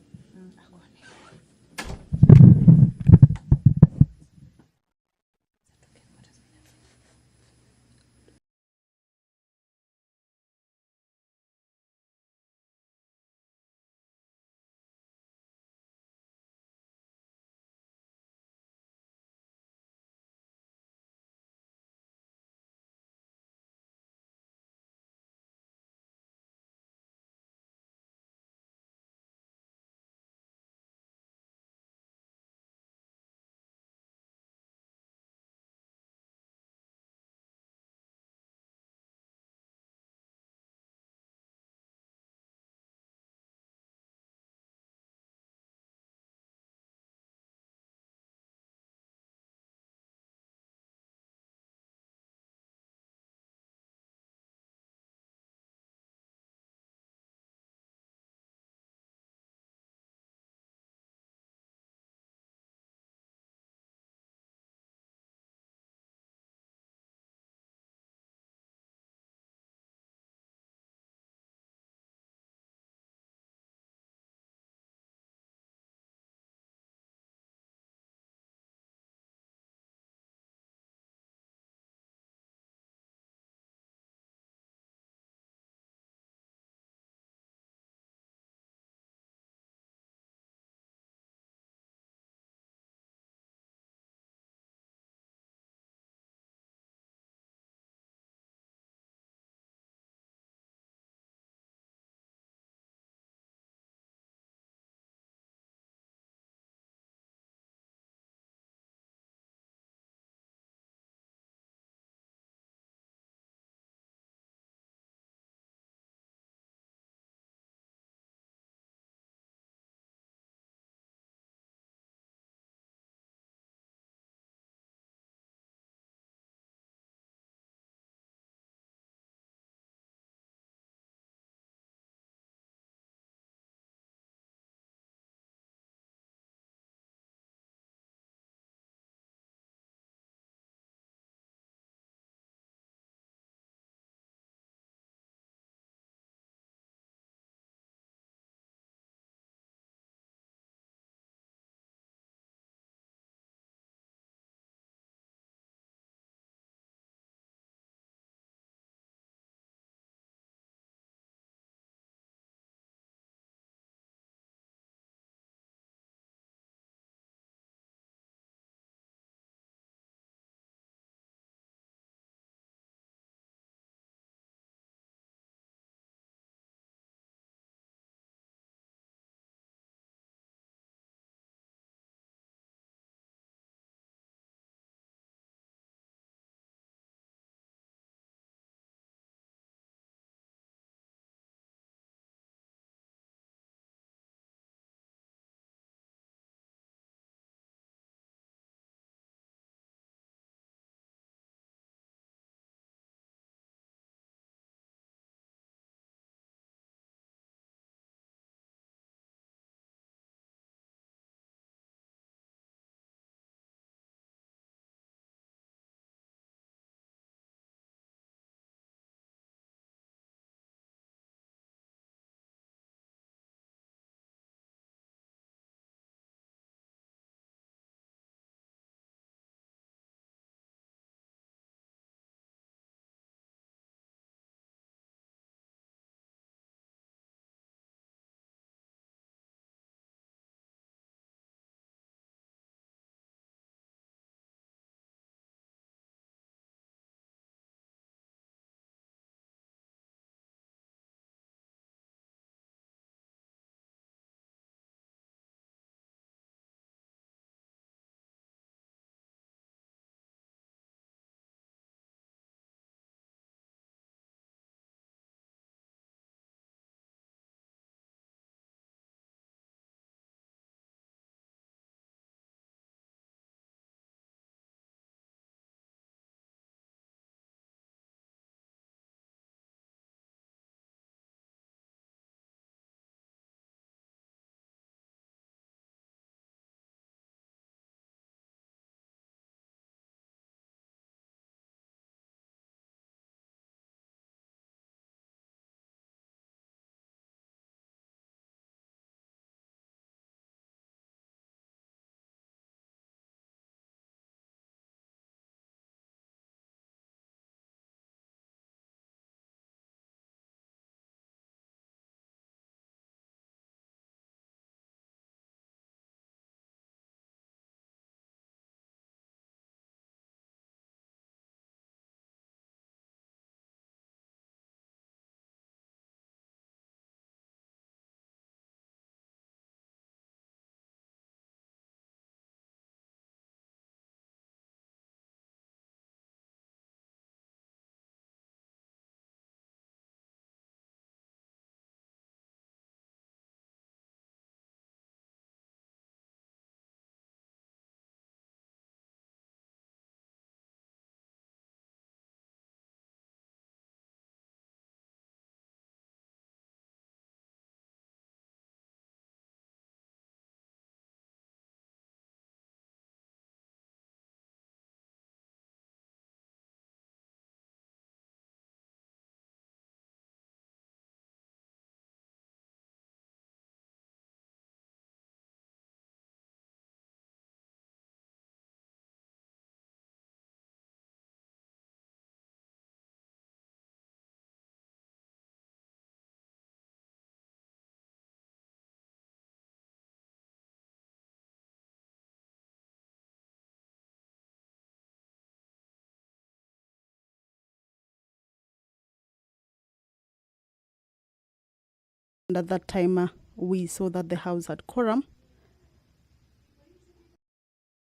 And at that time, we saw that the House had quorum.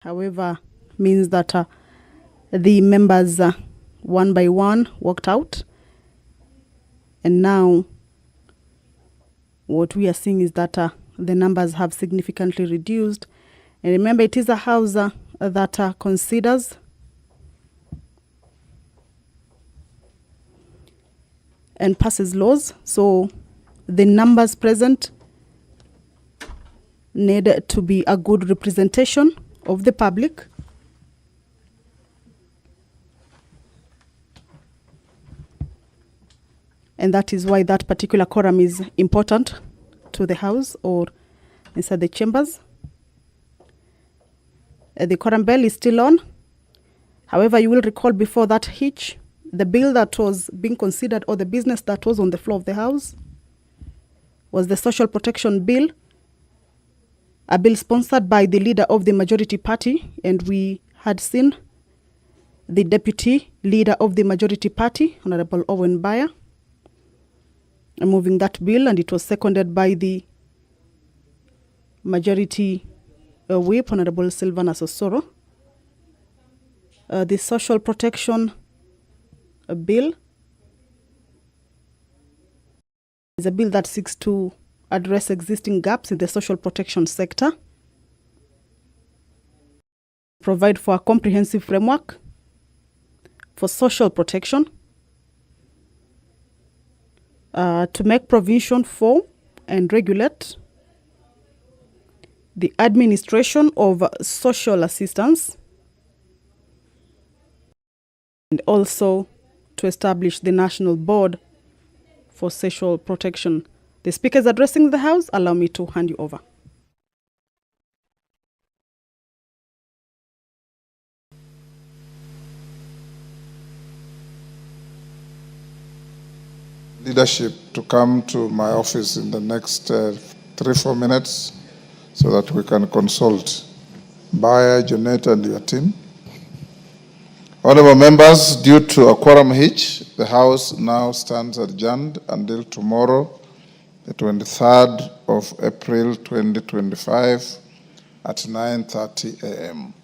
However, means that the members one by one walked out. And now what we are seeing is that the numbers have significantly reduced. And remember, it is a House that considers and passes laws. So the numbers present need to be a good representation of the public. And that is why that particular quorum is important to the House or inside the chambers. The quorum bell is still on. However, you will recall before that hitch, the bill that was being considered or the business that was on the floor of the House was the Social Protection Bill, a bill sponsored by the leader of the majority party, and we had seen the deputy leader of the majority party, Honorable Owen Baya, moving that bill, and it was seconded by the majority whip, Honorable Sylvanus Osoro. The Social Protection Bill is a bill that seeks to address existing gaps in the social protection sector, provide for a comprehensive framework for social protection, to make provision for and regulate the administration of social assistance, and also to establish the National Board for Social Protection. The Speaker is addressing the House. Allow me to hand you over. Leadership to come to my office in the next 3-4 minutes so that we can consult Baya, Jonetta, and your team. Honorable members, due to a quorum hitch, the House now stands adjourned until tomorrow, the 23rd of April 2025 at 9:30 a.m.